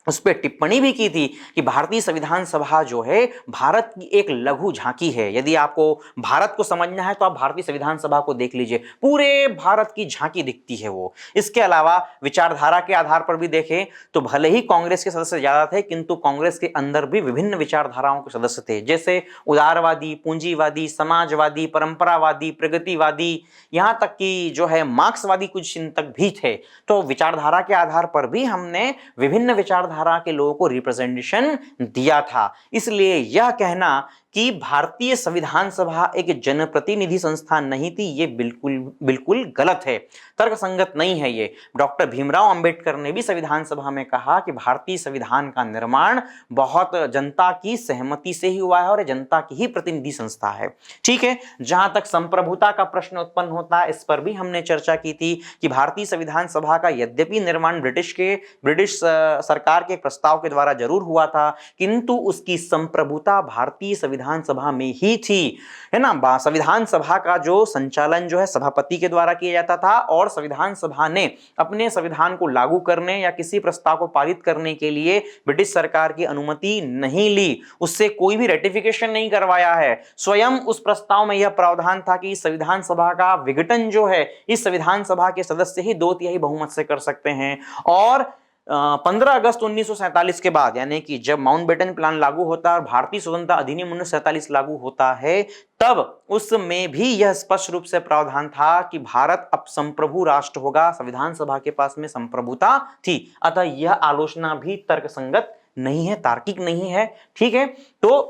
उस पर टिप्पणी भी की थी कि भारतीय संविधान सभा जो है भारत की एक लघु झांकी है। यदि आपको भारत को समझना है तो आप भारतीय संविधान सभा को देख लीजिए, पूरे भारत की झांकी दिखती है वो। इसके अलावा विचारधारा के आधार पर भी देखें तो भले ही कांग्रेस के सदस्य ज्यादा थे, किंतु कांग्रेस के अंदर भी विभिन्न विचारधाराओं के सदस्य थे, जैसे उदारवादी, पूंजीवादी, समाजवादी, परंपरावादी, प्रगतिवादी, यहां तक कि जो है मार्क्सवादी कुछ चिंतक भी थे। तो विचारधारा के आधार पर भी हमने विभिन्न विचारधारा के लोगों को रिप्रेजेंटेशन दिया था। इसलिए यह कहना कि भारतीय संविधान सभा एक जनप्रतिनिधि संस्था नहीं थी, ये बिल्कुल गलत है, तर्कसंगत नहीं है ये। डॉक्टर भीमराव अंबेडकर ने भी संविधान सभा में कहा कि भारतीय संविधान का निर्माण बहुत जनता की सहमति से ही हुआ है और जनता की ही प्रतिनिधि संस्था है। ठीक है, जहां तक संप्रभुता का प्रश्न उत्पन्न होता है, इस पर भी हमने चर्चा की थी कि भारतीय संविधान सभा का यद्यपि निर्माण ब्रिटिश सरकार के प्रस्ताव के द्वारा जरूर हुआ था, किंतु उसकी संप्रभुता भारतीय संविधान सभा में ही थी, है ना। संविधान सभा का जो संचालन जो है सभापति के द्वारा किया जाता था, और संविधान सभा ने अपने संविधान को लागू करने या किसी प्रस्ताव को पारित करने के लिए ब्रिटिश सरकार की अनुमति नहीं ली, उससे कोई भी रेटिफिकेशन नहीं करवाया है। स्वयं उस प्रस्ताव में यह प्रावधान था कि संविधान सभा का विघटन जो है इस संविधान सभा के सदस्य ही 2/3 बहुमत से कर सकते हैं। और 15 अगस्त 1947 के बाद, यानी कि जब माउंटबेटन प्लान लागू होता है और भारतीय स्वतंत्रता अधिनियम 1947 लागू होता है, तब उसमें भी यह स्पष्ट रूप से प्रावधान था कि भारत अब संप्रभु राष्ट्र होगा। संविधान सभा के पास में संप्रभुता थी, अतः यह आलोचना भी तर्कसंगत नहीं है, तार्किक नहीं है। ठीक है, तो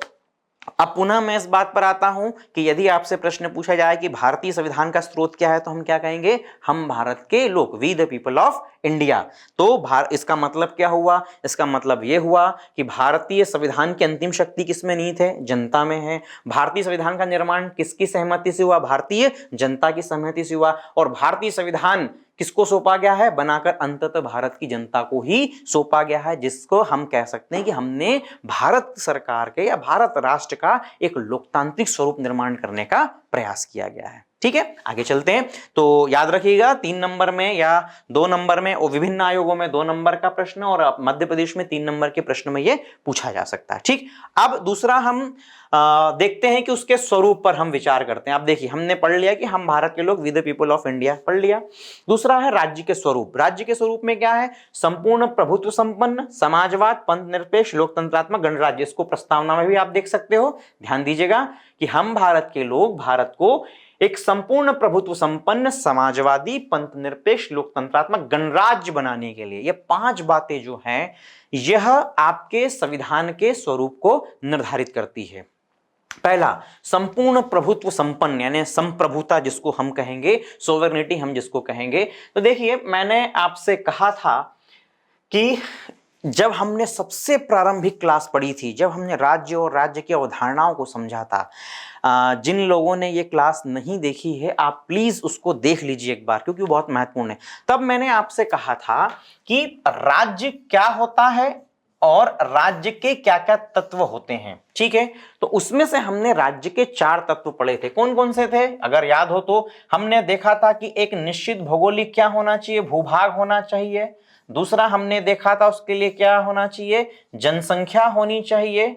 अब पुनः मैं इस बात पर आता हूं कि यदि आपसे प्रश्न पूछा जाए कि भारतीय संविधान का स्रोत क्या है, तो हम क्या कहेंगे? हम भारत के लोग, we the people of India. तो इसका मतलब क्या हुआ? इसका मतलब यह हुआ कि भारतीय संविधान की अंतिम शक्ति किसमें निहित है? जनता में है। भारतीय संविधान का निर्माण किसकी सहमति से हुआ? भारतीय जनता की सहमति से हुआ। और भारतीय संविधान किसको सौंपा गया है? बनाकर अंततः भारत की जनता को ही सौंपा गया है, जिसको हम कह सकते हैं कि हमने भारत सरकार के या भारत राष्ट्र का एक लोकतांत्रिक स्वरूप निर्माण करने का प्रयास किया गया है। ठीक है, आगे चलते हैं। तो याद रखिएगा 3 नंबर में या 2 नंबर में और विभिन्न आयोगों में 2 नंबर का प्रश्न और मध्य प्रदेश में 3 नंबर के प्रश्न में यह पूछा जा सकता है। ठीक, अब दूसरा हम देखते हैं कि उसके स्वरूप पर हम विचार करते हैं। अब देखिए, हमने पढ़ लिया कि हम भारत के लोग, we the people of India, पढ़ लिया। दूसरा है राज्य के स्वरूप। राज्य के स्वरूप में क्या है? संपूर्ण प्रभुत्व संपन्न, समाजवाद, पंथ निरपेक्ष, लोकतंत्रात्मक गणराज्य। इसको प्रस्तावना में भी आप देख सकते हो। ध्यान दीजिएगा कि हम भारत के लोग भारत को एक संपूर्ण प्रभुत्व संपन्न, समाजवादी, पंथ निरपेक्ष, लोकतंत्रात्मक गणराज्य बनाने के लिए, ये 5 बातें जो हैं, यह आपके संविधान के स्वरूप को निर्धारित करती है। पहला, संपूर्ण प्रभुत्व संपन्न, यानी संप्रभुता जिसको हम कहेंगे, सोवरेनिटी हम जिसको कहेंगे। तो देखिए, मैंने आपसे कहा था कि जब हमने सबसे प्रारंभिक क्लास पढ़ी थी, जब हमने राज्य और राज्य की अवधारणाओं को समझा था, जिन लोगों ने ये क्लास नहीं देखी है, आप प्लीज उसको देख लीजिए एक बार, क्योंकि वो बहुत महत्वपूर्ण है। तब मैंने आपसे कहा था कि राज्य क्या होता है और राज्य के क्या क्या तत्व होते हैं। ठीक है, तो उसमें से हमने राज्य के 4 तत्व पढ़े थे। कौन कौन से थे? अगर याद हो तो हमने देखा था कि एक निश्चित भौगोलिक क्या होना चाहिए? भूभाग होना चाहिए। दूसरा हमने देखा था उसके लिए क्या होना चाहिए? जनसंख्या होनी चाहिए।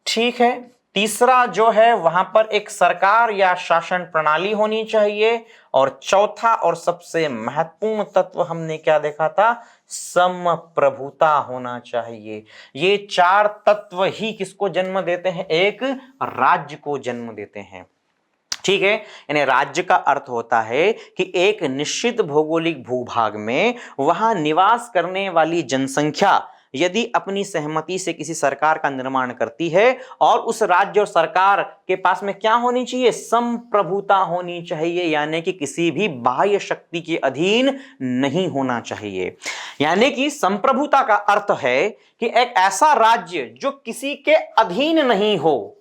ठीक है, तीसरा जो है वहां पर एक सरकार या शासन प्रणाली होनी चाहिए। और चौथा और सबसे महत्वपूर्ण तत्व हमने क्या देखा था? समप्रभुता होना चाहिए। ये 4 तत्व ही किसको जन्म देते हैं? एक राज्य को जन्म देते हैं। ठीक है, यानी राज्य का अर्थ होता है कि एक निश्चित भौगोलिक भूभाग में वहां निवास करने वाली जनसंख्या यदि अपनी सहमति से किसी सरकार का निर्माण करती है, और उस राज्य और सरकार के पास में क्या होनी चाहिए? संप्रभुता होनी चाहिए, यानी कि किसी भी बाह्य शक्ति के अधीन नहीं होना चाहिए। यानी कि संप्रभुता का अर्थ है कि एक ऐसा राज्य जो किसी के अधीन नहीं हो,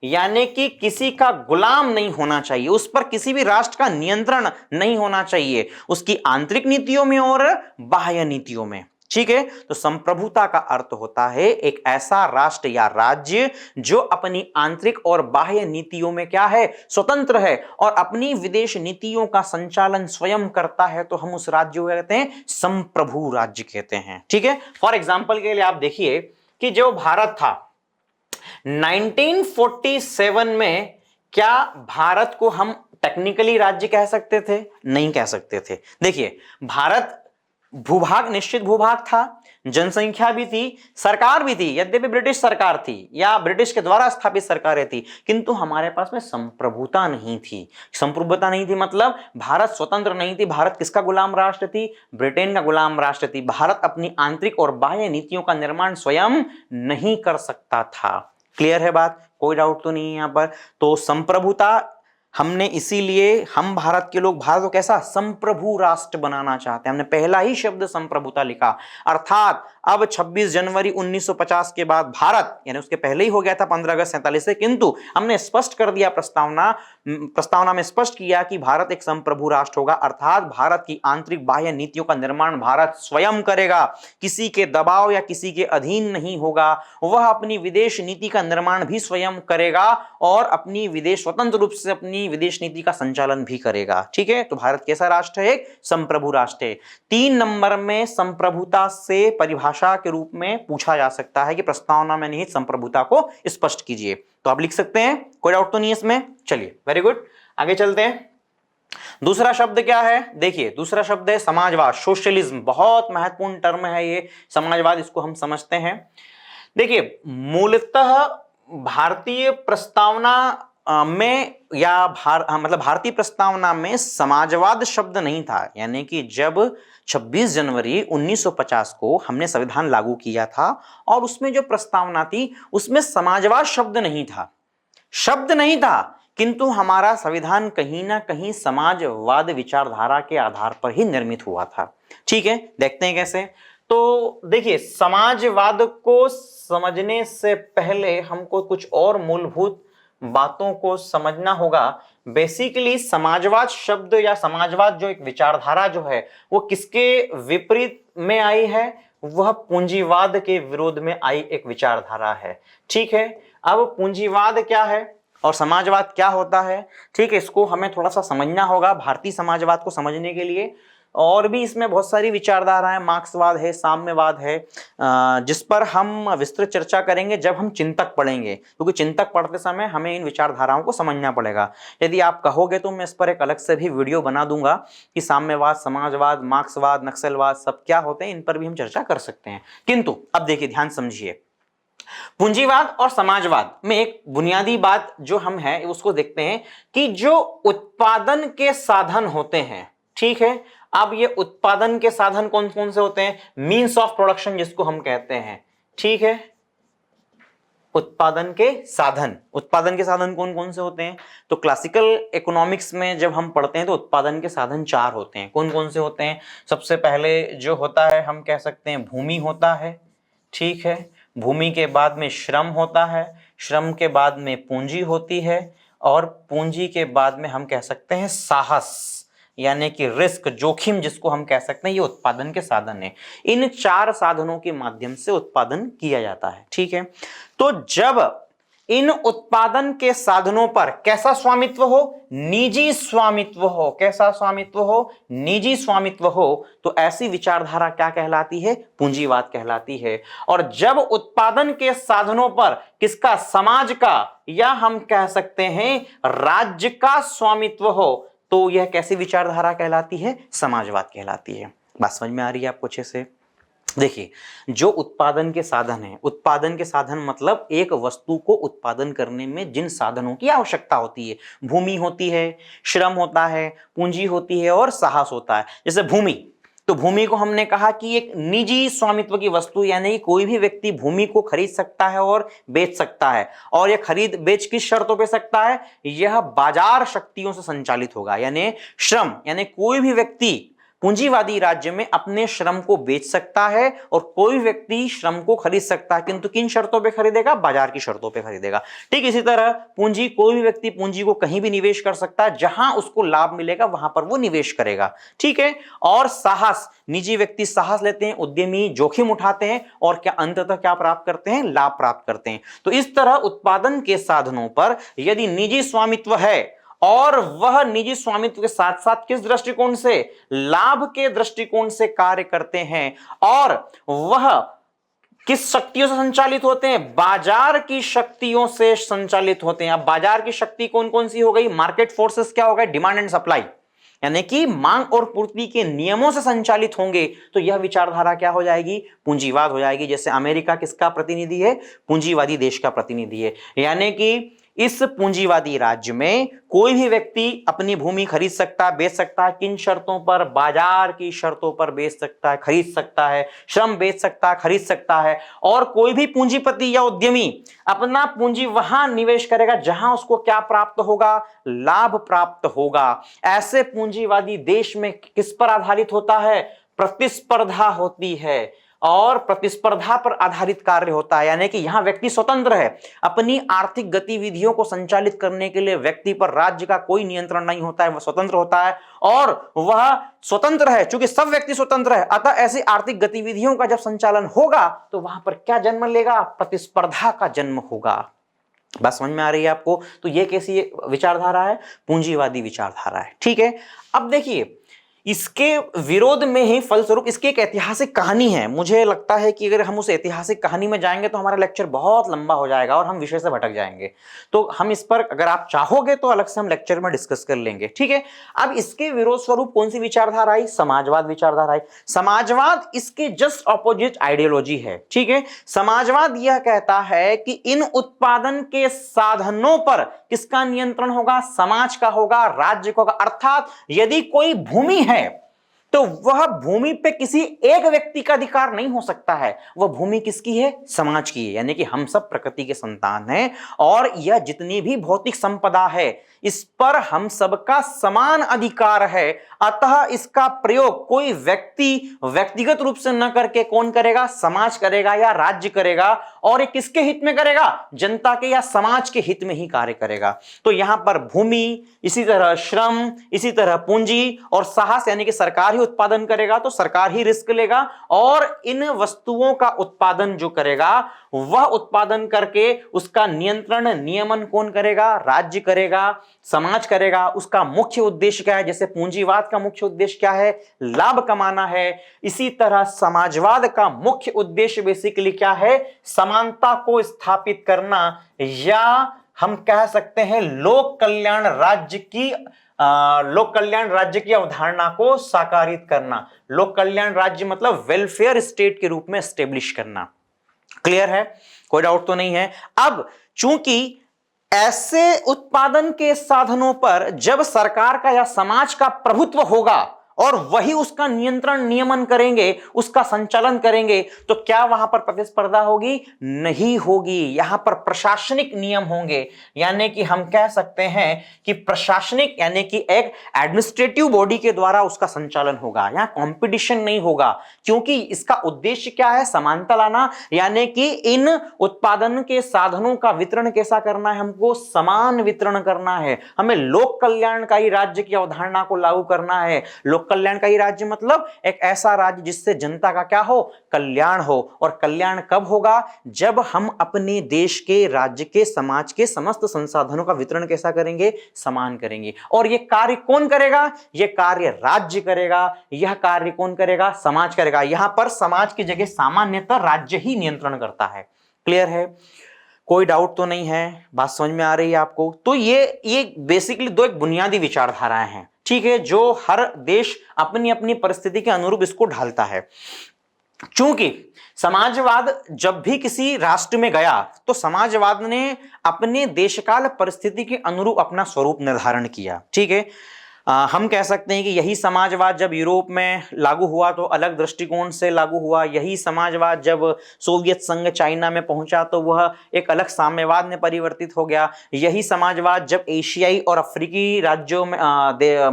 यानी कि किसी का गुलाम नहीं होना चाहिए, उस पर किसी भी राष्ट्र का नियंत्रण नहीं होना चाहिए, उसकी आंतरिक नीतियों में और बाह्य नीतियों में। ठीक है, तो संप्रभुता का अर्थ होता है एक ऐसा राष्ट्र या राज्य जो अपनी आंतरिक और बाह्य नीतियों में क्या है? स्वतंत्र है, और अपनी विदेश नीतियों का संचालन स्वयं करता है। तो हम उस राज्य को कहते हैं संप्रभु राज्य कहते हैं। ठीक है, फॉर एग्जाम्पल के लिए आप देखिए कि जो भारत था 1947 में, क्या भारत को हम टेक्निकली राज्य कह सकते थे? नहीं कह सकते थे। देखिए, भारत भूभाग, निश्चित भूभाग था, जनसंख्या भी थी, सरकार भी थी, यद्यपि ब्रिटिश सरकार थी या ब्रिटिश के द्वारा स्थापित सरकारें थी, किंतु हमारे पास में संप्रभुता नहीं थी। संप्रभुता नहीं थी मतलब भारत स्वतंत्र नहीं थी। भारत किसका गुलाम राष्ट्र थी? ब्रिटेन का गुलाम राष्ट्र थी। भारत अपनी आंतरिक और बाह्य नीतियों का निर्माण स्वयं नहीं कर सकता था। क्लियर है बात? कोई डाउट तो नहीं है यहां पर। तो संप्रभुता हमने इसीलिए, हम भारत के लोग भारत को कैसा? संप्रभु राष्ट्र बनाना चाहते हैं। हमने पहला ही शब्द संप्रभुता लिखा, अर्थात अब 26 जनवरी 1950 के बाद भारत, यानी उसके पहले ही हो गया था 15 अगस्त 47 से, किंतु हमने स्पष्ट कर दिया, प्रस्तावना में स्पष्ट किया कि भारत एक संप्रभु राष्ट्र होगा, अर्थात भारत की आंतरिक बाह्य नीतियों का निर्माण भारत स्वयं करेगा, किसी के दबाव या किसी के अधीन नहीं होगा। वह अपनी विदेश नीति का निर्माण भी स्वयं करेगा और अपनी विदेश, स्वतंत्र रूप से अपनी विदेश नीति का संचालन भी करेगा। ठीक है, तो भारत कैसा राष्ट्र है? एक संप्रभु राष्ट्र है। 3 नंबर में संप्रभुता से परिभाषा के रूप में पूछा जा सकता है कि प्रस्तावना में निहित संप्रभुता को स्पष्ट कीजिए। तो आप लिख सकते हैं, कोई डाउट तो नहीं है इसमें। चलिए, वेरी गुड, आगे चलते हैं। दूसरा शब्द क्या है? देखिए, दूसरा शब्द है समाजवाद, सोशलिज्म। बहुत महत्वपूर्ण टर्म है ये समाजवाद, इसको हम समझते हैं। देखिए, मूलतः भारतीय प्रस्तावना में या मतलब भारतीय प्रस्तावना में समाजवाद शब्द नहीं था। यानी कि जब 26 जनवरी 1950 को हमने संविधान लागू किया था और उसमें जो प्रस्तावना थी उसमें समाजवाद शब्द नहीं था। शब्द नहीं था, किंतु हमारा संविधान कहीं ना कहीं समाजवाद विचारधारा के आधार पर ही निर्मित हुआ था। ठीक है, देखते हैं कैसे। तो देखिए, समाजवाद को समझने से पहले हमको कुछ और मूलभूत बातों को समझना होगा। बेसिकली समाजवाद शब्द या समाजवाद जो एक विचारधारा जो है वो किसके विपरीत में आई है? वह पूंजीवाद के विरोध में आई एक विचारधारा है। ठीक है, अब पूंजीवाद क्या है और समाजवाद क्या होता है, ठीक है, इसको हमें थोड़ा सा समझना होगा भारतीय समाजवाद को समझने के लिए। और भी इसमें बहुत सारी विचारधाराएं, मार्क्सवाद है, साम्यवाद है, जिस पर हम विस्तृत चर्चा करेंगे जब हम चिंतक पढ़ेंगे, क्योंकि चिंतक पढ़ते समय हमें इन विचारधाराओं को समझना पड़ेगा। यदि आप कहोगे तो मैं इस पर एक अलग से भी वीडियो बना दूंगा कि साम्यवाद, समाजवाद, मार्क्सवाद, नक्सलवाद सब क्या होते हैं, इन पर भी हम चर्चा कर सकते हैं। किंतु अब देखिए, ध्यान समझिए, पूंजीवाद और समाजवाद में एक बुनियादी बात जो हम है उसको देखते हैं कि जो उत्पादन के साधन होते हैं, ठीक है, अब ये उत्पादन के साधन कौन कौन से होते हैं? मीन्स ऑफ प्रोडक्शन जिसको हम कहते हैं। ठीक है, उत्पादन के साधन कौन कौन से होते हैं? तो क्लासिकल इकोनॉमिक्स में जब हम पढ़ते हैं तो उत्पादन के साधन 4 होते हैं। कौन कौन से होते हैं? सबसे पहले जो होता है हम कह सकते हैं भूमि होता है। ठीक है, भूमि के बाद में श्रम होता है, श्रम के बाद में पूंजी होती है, और पूंजी के बाद में हम कह सकते हैं साहस, यानी कि रिस्क, जोखिम जिसको हम कह सकते हैं। ये उत्पादन के साधन है। इन 4 साधनों के माध्यम से उत्पादन किया जाता है। ठीक है, तो जब इन उत्पादन के साधनों पर कैसा स्वामित्व हो? निजी स्वामित्व हो। कैसा स्वामित्व हो? निजी स्वामित्व हो। तो ऐसी विचारधारा क्या कहलाती है? पूंजीवाद कहलाती है। और जब उत्पादन के साधनों पर किसका? समाज का, या हम कह सकते हैं राज्य का स्वामित्व हो, तो यह कैसी विचारधारा कहलाती है? समाजवाद कहलाती है। बात समझ में आ रही है आपको अच्छे से? देखिए, जो उत्पादन के साधन है, उत्पादन के साधन मतलब एक वस्तु को उत्पादन करने में जिन साधनों की आवश्यकता होती है, भूमि होती है, श्रम होता है, पूंजी होती है और साहस होता है। जैसे भूमि, तो भूमि को हमने कहा कि एक निजी स्वामित्व की वस्तु, यानी कोई भी व्यक्ति भूमि को खरीद सकता है और बेच सकता है। और यह खरीद बेच किस शर्तों पे सकता है? यह बाजार शक्तियों से संचालित होगा। यानी श्रम, यानी कोई भी व्यक्ति पूंजीवादी राज्य में अपने श्रम को बेच सकता है और कोई व्यक्ति श्रम को खरीद सकता है, किंतु किन शर्तों पे खरीदेगा? बाजार की शर्तों पे खरीदेगा। ठीक इसी तरह पूंजी, कोई भी व्यक्ति पूंजी को कहीं भी निवेश कर सकता है, जहां उसको लाभ मिलेगा वहां पर वो निवेश करेगा। ठीक है, और साहस, निजी व्यक्ति साहस लेते हैं, उद्यमी जोखिम उठाते हैं और क्या अंततः क्या प्राप्त करते हैं? लाभ प्राप्त करते हैं। तो इस तरह उत्पादन के साधनों पर यदि निजी स्वामित्व है और वह निजी स्वामित्व के साथ साथ किस दृष्टिकोण से? लाभ के दृष्टिकोण से कार्य करते हैं, और वह किस शक्तियों से संचालित होते हैं? बाजार की शक्तियों से संचालित होते हैं। अब बाजार की शक्ति कौन कौन सी हो गई? मार्केट फोर्सेस क्या हो गए? डिमांड एंड सप्लाई, यानी कि मांग और पूर्ति के नियमों से संचालित होंगे। तो यह विचारधारा क्या हो जाएगी? पूंजीवाद हो जाएगी। जैसे अमेरिका किसका प्रतिनिधि है? पूंजीवादी देश का प्रतिनिधि है। यानी कि इस पूंजीवादी राज्य में कोई भी व्यक्ति अपनी भूमि खरीद सकता है, बेच सकता है। किन शर्तों पर? बाजार की शर्तों पर बेच सकता है, खरीद सकता है। श्रम बेच सकता है, खरीद सकता है। और कोई भी पूंजीपति या उद्यमी अपना पूंजी वहां निवेश करेगा जहां उसको क्या प्राप्त होगा? लाभ प्राप्त होगा। ऐसे पूंजीवादी देश में किस पर आधारित होता है? प्रतिस्पर्धा होती है और प्रतिस्पर्धा पर आधारित कार्य होता है। यानी कि यहां व्यक्ति स्वतंत्र है, अपनी आर्थिक गतिविधियों को संचालित करने के लिए व्यक्ति पर राज्य का कोई नियंत्रण नहीं होता है, वह स्वतंत्र होता है। और वह स्वतंत्र है, चूंकि सब व्यक्ति स्वतंत्र है, अतः ऐसी आर्थिक गतिविधियों का जब संचालन होगा तो वहां पर क्या जन्म लेगा? प्रतिस्पर्धा का जन्म होगा। बात समझ में आ रही है आपको? तो यह कैसी विचारधारा है? पूंजीवादी विचारधारा है। ठीक है, अब देखिए, इसके विरोध में ही फलस्वरूप इसकी एक ऐतिहासिक कहानी है। मुझे लगता है कि अगर हम उस ऐतिहासिक कहानी में जाएंगे तो हमारा लेक्चर बहुत लंबा हो जाएगा और हम विषय से भटक जाएंगे। तो हम इस पर, अगर आप चाहोगे तो अलग से हम लेक्चर में डिस्कस कर लेंगे। ठीक है, अब इसके विरोध स्वरूप कौन सी विचारधारा आई? समाजवाद विचारधारा आई। समाजवाद इसके जस्ट ऑपोजिट आइडियोलॉजी है। ठीक है, समाजवाद यह कहता है कि इन उत्पादन के साधनों पर किसका नियंत्रण होगा? समाज का होगा, राज्य का होगा। अर्थात यदि कोई भूमि है तो वह भूमि पे किसी एक व्यक्ति का अधिकार नहीं हो सकता है, वह भूमि किसकी है? समाज की है। यानी कि हम सब प्रकृति के संतान हैं और यह जितनी भी भौतिक संपदा है इस पर हम सबका समान अधिकार है। अतः इसका प्रयोग कोई व्यक्ति व्यक्तिगत रूप से न करके कौन करेगा? समाज करेगा या राज्य करेगा। और ये किसके हित में करेगा? जनता के या समाज के हित में ही कार्य करेगा। तो यहां पर भूमि, इसी तरह श्रम, इसी तरह पूंजी और साहस, यानी कि सरकार ही उत्पादन करेगा तो सरकार ही रिस्क लेगा। और इन वस्तुओं का उत्पादन जो करेगा वह उत्पादन करके उसका नियंत्रण नियमन कौन करेगा? राज्य करेगा, समाज करेगा। उसका मुख्य उद्देश्य क्या है? जैसे पूंजीवाद का मुख्य उद्देश्य क्या है? लाभ कमाना है। इसी तरह समाजवाद का मुख्य उद्देश्य बेसिकली क्या है? समानता को स्थापित करना, या हम कह सकते हैं लोक कल्याण राज्य की अवधारणा को साकारित करना। लोक कल्याण राज्य मतलब वेलफेयर स्टेट के रूप में एस्टेब्लिश करना। क्लियर है? कोई डाउट तो नहीं है। अब चूंकि ऐसे उत्पादन के साधनों पर जब सरकार का या समाज का प्रभुत्व होगा और वही उसका नियंत्रण नियमन करेंगे, उसका संचालन करेंगे, तो क्या वहां पर प्रतिस्पर्धा होगी? नहीं होगी। यहां पर प्रशासनिक नियम होंगे। यानी कि हम कह सकते हैं कि प्रशासनिक यानी कि एक एडमिनिस्ट्रेटिव बॉडी के द्वारा उसका संचालन होगा। यहां कंपटीशन नहीं होगा, क्योंकि इसका उद्देश्य क्या है? समानता लाना। यानी कि इन उत्पादन के साधनों का वितरण कैसा करना है? हमको समान वितरण करना है। हमें लोक कल्याणकारी राज्य की अवधारणा को लागू करना है। लोक कल्याणकारी राज्य मतलब एक ऐसा राज्य जिससे जनता का क्या हो? कल्याण हो। और कल्याण कब होगा? जब हम अपने देश के, राज्य के, समाज के समस्त संसाधनों का वितरण कैसा करेंगे? समान करेंगे। और यह कार्य कौन करेगा? यह कार्य राज्य करेगा। यह कार्य कौन करेगा? समाज करेगा। यहां पर समाज की जगह सामान्यतः राज्य ही नियंत्रण करता है। क्लियर है? कोई डाउट तो नहीं है? बात समझ में आ रही है आपको? तो ये बेसिकली दो एक बुनियादी विचारधाराएं हैं, ठीक है, जो हर देश अपनी अपनी परिस्थिति के अनुरूप इसको ढालता है। चूंकि समाजवाद जब भी किसी राष्ट्र में गया तो समाजवाद ने अपने देशकाल परिस्थिति के अनुरूप अपना स्वरूप निर्धारण किया। ठीक है, हम कह सकते हैं कि यही समाजवाद जब यूरोप में लागू हुआ तो अलग दृष्टिकोण से लागू हुआ। यही समाजवाद जब सोवियत संघ चाइना में पहुंचा तो वह एक अलग साम्यवाद में परिवर्तित हो गया। यही समाजवाद जब एशियाई और अफ्रीकी राज्यों में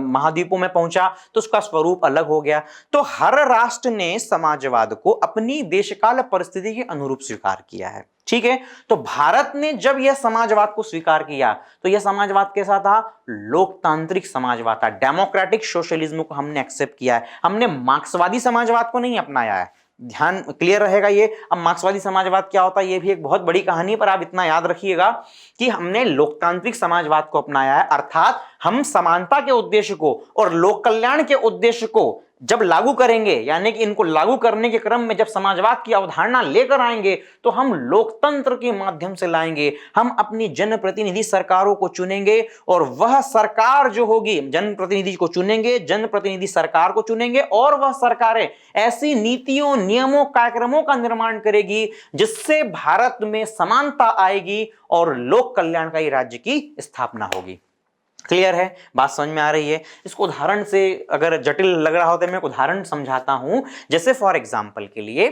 महाद्वीपों में पहुंचा तो उसका स्वरूप अलग हो गया। तो हर राष्ट्र ने समाजवाद को अपनी देशकाल परिस्थिति के अनुरूप स्वीकार किया है। ठीक है, तो भारत ने जब यह समाजवाद को स्वीकार किया तो यह समाजवाद कैसा था? लोकतांत्रिक समाजवाद था। डेमोक्रेटिक सोशलिज्म को हमने एक्सेप्ट किया है। हमने मार्क्सवादी समाजवाद को नहीं अपनाया है। ध्यान क्लियर रहेगा ये। अब मार्क्सवादी समाजवाद क्या होता है ये भी एक बहुत बड़ी कहानी है, पर आप इतना याद रखिएगा कि हमने लोकतांत्रिक समाजवाद को अपनाया है। अर्थात हम समानता के उद्देश्य को और लोक कल्याण के उद्देश्य को जब लागू करेंगे, यानी कि इनको लागू करने के क्रम में जब समाजवाद की अवधारणा लेकर आएंगे तो हम लोकतंत्र के माध्यम से लाएंगे। हम अपनी जनप्रतिनिधि सरकारों को चुनेंगे और वह सरकार जो होगी, जनप्रतिनिधि को चुनेंगे, जनप्रतिनिधि सरकार को चुनेंगे और वह सरकारें ऐसी नीतियों, नियमों, कार्यक्रमों का निर्माण करेगी जिससे भारत में समानता आएगी और लोक कल्याणकारी राज्य की स्थापना होगी। क्लियर है? बात समझ में आ रही है? इसको उदाहरण से, अगर जटिल लग रहा हो तो मैं एक उदाहरण समझाता हूं। जैसे फॉर एग्जांपल के लिए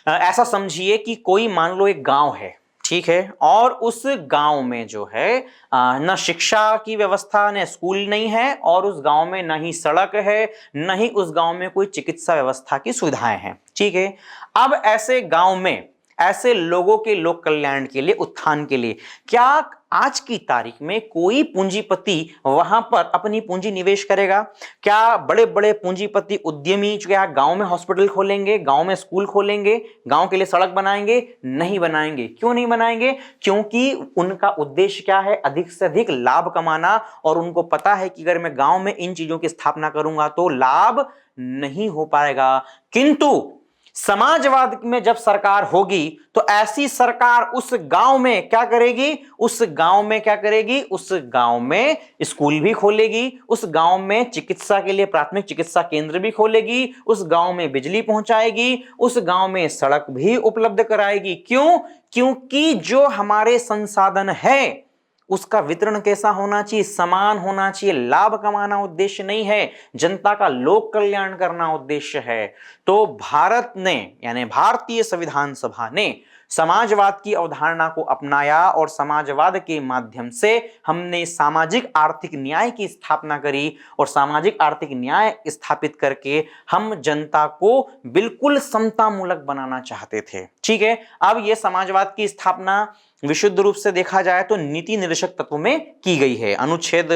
ऐसा समझिए कि कोई मान लो एक गांव है, ठीक है, और उस गांव में जो है न शिक्षा की व्यवस्था, न स्कूल नहीं है, और उस गांव में न ही सड़क है, न ही उस गांव में कोई चिकित्सा व्यवस्था की सुविधाएं हैं। ठीक है, अब ऐसे गांव में ऐसे लोगों के लोक कल्याण के लिए, उत्थान के लिए क्या आज की तारीख में कोई पूंजीपति वहां पर अपनी पूंजी निवेश करेगा? क्या बड़े बड़े पूंजीपति उद्यमी जो है गांव में हॉस्पिटल खोलेंगे, गांव में स्कूल खोलेंगे, गांव के लिए सड़क बनाएंगे? नहीं बनाएंगे। क्यों नहीं बनाएंगे? क्योंकि उनका उद्देश्य क्या है? अधिक से अधिक लाभ कमाना। और उनको पता है कि अगर मैं गांव में इन चीजों की स्थापना करूंगा तो लाभ नहीं हो पाएगा। किंतु समाजवाद में जब सरकार होगी तो ऐसी सरकार उस गांव में क्या करेगी? उस गांव में क्या करेगी? उस गांव में स्कूल भी खोलेगी, उस गांव में चिकित्सा के लिए प्राथमिक चिकित्सा केंद्र भी खोलेगी, उस गांव में बिजली पहुंचाएगी, उस गांव में सड़क भी उपलब्ध कराएगी। क्यों? क्योंकि जो हमारे संसाधन है उसका वितरण कैसा होना चाहिए, समान होना चाहिए। लाभ कमाना उद्देश्य नहीं है, जनता का लोक कल्याण करना उद्देश्य है। तो भारत ने यानी भारतीय संविधान सभा ने समाजवाद की अवधारणा को अपनाया और समाजवाद के माध्यम से हमने सामाजिक आर्थिक न्याय की स्थापना करी और सामाजिक आर्थिक न्याय स्थापित करके हम जनता को बिल्कुल समतामूलक बनाना चाहते थे। ठीक है, अब यह समाजवाद की स्थापना विशुद्ध रूप से देखा जाए तो नीति निर्देशक तत्व में की गई है। अनुच्छेद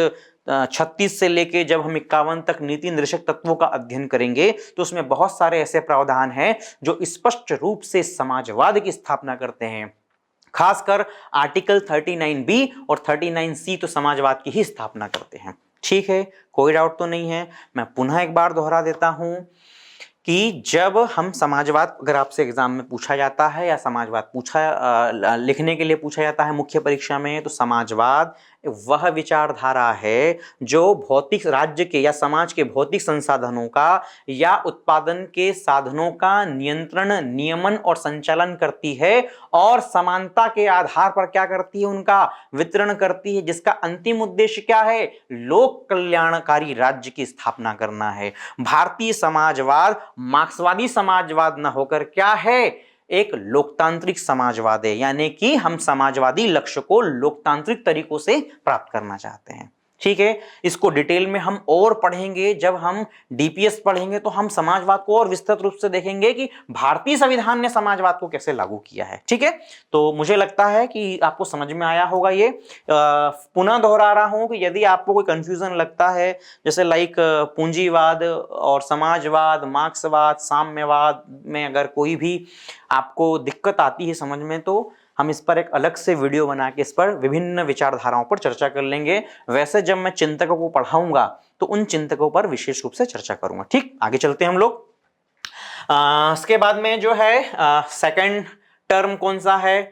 36 से लेके जब हम 51 तक नीति निर्देशक तत्वों का अध्ययन करेंगे तो उसमें बहुत सारे ऐसे प्रावधान हैं जो स्पष्ट रूप से समाजवाद की स्थापना करते हैं। खासकर आर्टिकल 39B और 39C तो समाजवाद की ही स्थापना करते हैं। ठीक है, कोई डाउट तो नहीं है। मैं पुनः एक बार दोहरा देता हूं कि जब हम समाजवाद, अगर आपसे एग्जाम में पूछा जाता है या समाजवाद लिखने के लिए पूछा जाता है मुख्य परीक्षा में, तो समाजवाद वह विचारधारा है जो भौतिक राज्य के या समाज के भौतिक संसाधनों का या उत्पादन के साधनों का नियंत्रण, नियमन और संचालन करती है और समानता के आधार पर क्या करती है, उनका वितरण करती है, जिसका अंतिम उद्देश्य क्या है, लोक कल्याणकारी राज्य की स्थापना करना है। भारतीय समाजवाद मार्क्सवादी समाजवाद न होकर क्या है, एक लोकतांत्रिक समाजवाद है, यानी कि हम समाजवादी लक्ष्य को लोकतांत्रिक तरीकों से प्राप्त करना चाहते हैं। ठीक है, इसको डिटेल में हम और पढ़ेंगे। जब हम डीपीएस पढ़ेंगे तो हम समाजवाद को और विस्तृत रूप से देखेंगे कि भारतीय संविधान ने समाजवाद को कैसे लागू किया है। ठीक है, तो मुझे लगता है कि आपको समझ में आया होगा। ये पुनः दोहरा रहा हूं कि यदि आपको कोई कंफ्यूजन लगता है, जैसे लाइक पूंजीवाद और समाजवाद, मार्क्सवाद, साम्यवाद में अगर कोई भी आपको दिक्कत आती है समझ में, तो हम इस पर एक अलग से वीडियो बना के इस पर विभिन्न विचारधाराओं पर चर्चा कर लेंगे। वैसे जब मैं चिंतकों को पढ़ाऊंगा तो उन चिंतकों पर विशेष रूप से चर्चा करूंगा। ठीक, आगे चलते हैं हम लोग। इसके बाद में जो है सेकंड टर्म कौन सा है,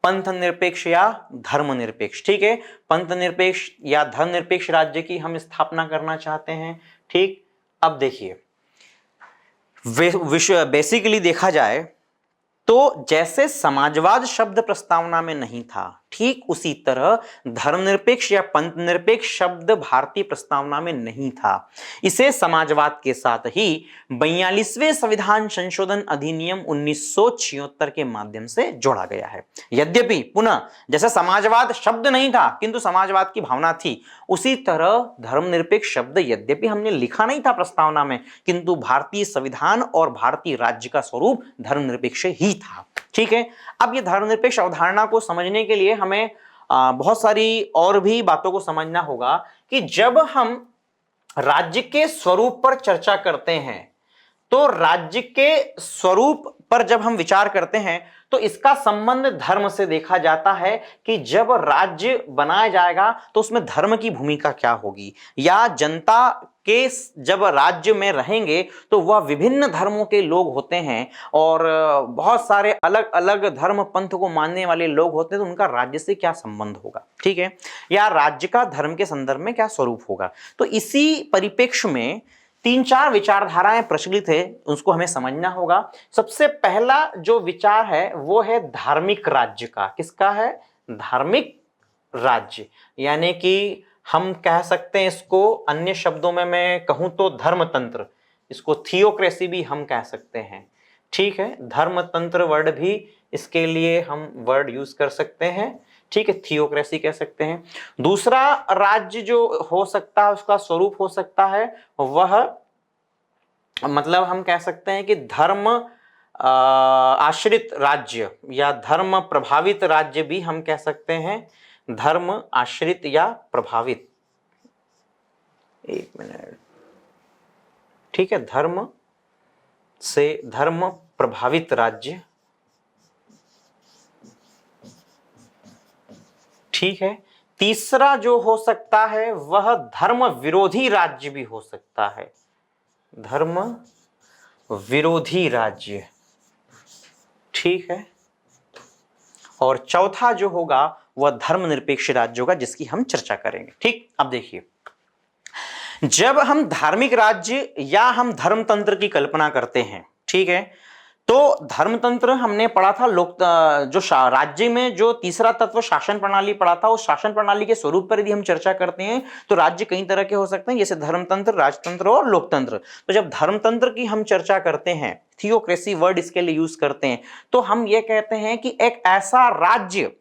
पंथ निरपेक्ष या धर्म निरपेक्ष। ठीक है, पंथ निरपेक्ष या धर्म निरपेक्ष राज्य की हम स्थापना करना चाहते हैं। ठीक, अब देखिए बेसिकली देखा जाए तो जैसे समाजवाद शब्द प्रस्तावना में नहीं था, ठीक उसी तरह धर्मनिरपेक्ष या पंथ निरपेक्ष शब्द भारतीय प्रस्तावना में नहीं था। इसे समाजवाद के साथ ही 42वें संविधान संशोधन अधिनियम 1976 के माध्यम से जोड़ा गया है। यद्यपि पुनः जैसे समाजवाद शब्द नहीं था किंतु समाजवाद की भावना थी, उसी तरह धर्मनिरपेक्ष शब्द यद्यपि हमने लिखा नहीं था प्रस्तावना में, किंतु भारतीय संविधान और भारतीय राज्य का स्वरूप धर्मनिरपेक्ष ही था। ठीक है, अब ये धर्मनिरपेक्ष अवधारणा को समझने के लिए हमें बहुत सारी और भी बातों को समझना होगा कि जब हम राज्य के स्वरूप पर चर्चा करते हैं तो राज्य के स्वरूप पर जब हम विचार करते हैं तो इसका संबंध धर्म से देखा जाता है कि जब राज्य बनाया जाएगा तो उसमें धर्म की भूमिका क्या होगी, या जनता के जब राज्य में रहेंगे तो वह विभिन्न धर्मों के लोग होते हैं और बहुत सारे अलग अलग धर्म पंथ को मानने वाले लोग होते हैं, तो उनका राज्य से क्या संबंध होगा। ठीक है, या राज्य का धर्म के संदर्भ में क्या स्वरूप होगा। तो इसी परिप्रेक्ष्य में 3-4 विचारधाराएं प्रचलित है, उसको हमें समझना होगा। सबसे पहला जो विचार है वो है धार्मिक राज्य का। किसका है, धार्मिक राज्य, यानी कि हम कह सकते हैं इसको अन्य शब्दों में मैं कहूं तो धर्मतंत्र, इसको थियोक्रेसी भी हम कह सकते हैं। ठीक है, धर्मतंत्र वर्ड भी इसके लिए हम वर्ड यूज कर सकते हैं। ठीक है, थियोक्रेसी कह सकते हैं। दूसरा राज्य जो हो सकता है, उसका स्वरूप हो सकता है वह, मतलब हम कह सकते हैं कि धर्म आश्रित राज्य या धर्म प्रभावित राज्य भी हम कह सकते हैं। धर्म आश्रित या प्रभावित, एक मिनट, ठीक है, धर्म से धर्म प्रभावित राज्य। ठीक है, तीसरा जो हो सकता है वह धर्म विरोधी राज्य भी हो सकता है, धर्म विरोधी राज्य। ठीक है, और चौथा जो होगा वह धर्मनिरपेक्ष राज्य होगा, जिसकी हम चर्चा करेंगे। ठीक, अब देखिए, जब हम धार्मिक राज्य या हम धर्मतंत्र की कल्पना करते हैं, ठीक है, तो धर्मतंत्र हमने पढ़ा था, राज्य में जो तीसरा तत्व शासन प्रणाली पढ़ा था, उस शासन प्रणाली के स्वरूप पर यदि हम चर्चा करते हैं तो राज्य कई तरह के हो सकते हैं, जैसे धर्मतंत्र, राजतंत्र और लोकतंत्र। तो जब धर्मतंत्र की हम चर्चा करते हैं, थियोक्रेसी वर्ड इसके लिए यूज करते हैं, तो हम ये कहते हैं कि एक ऐसा राज्य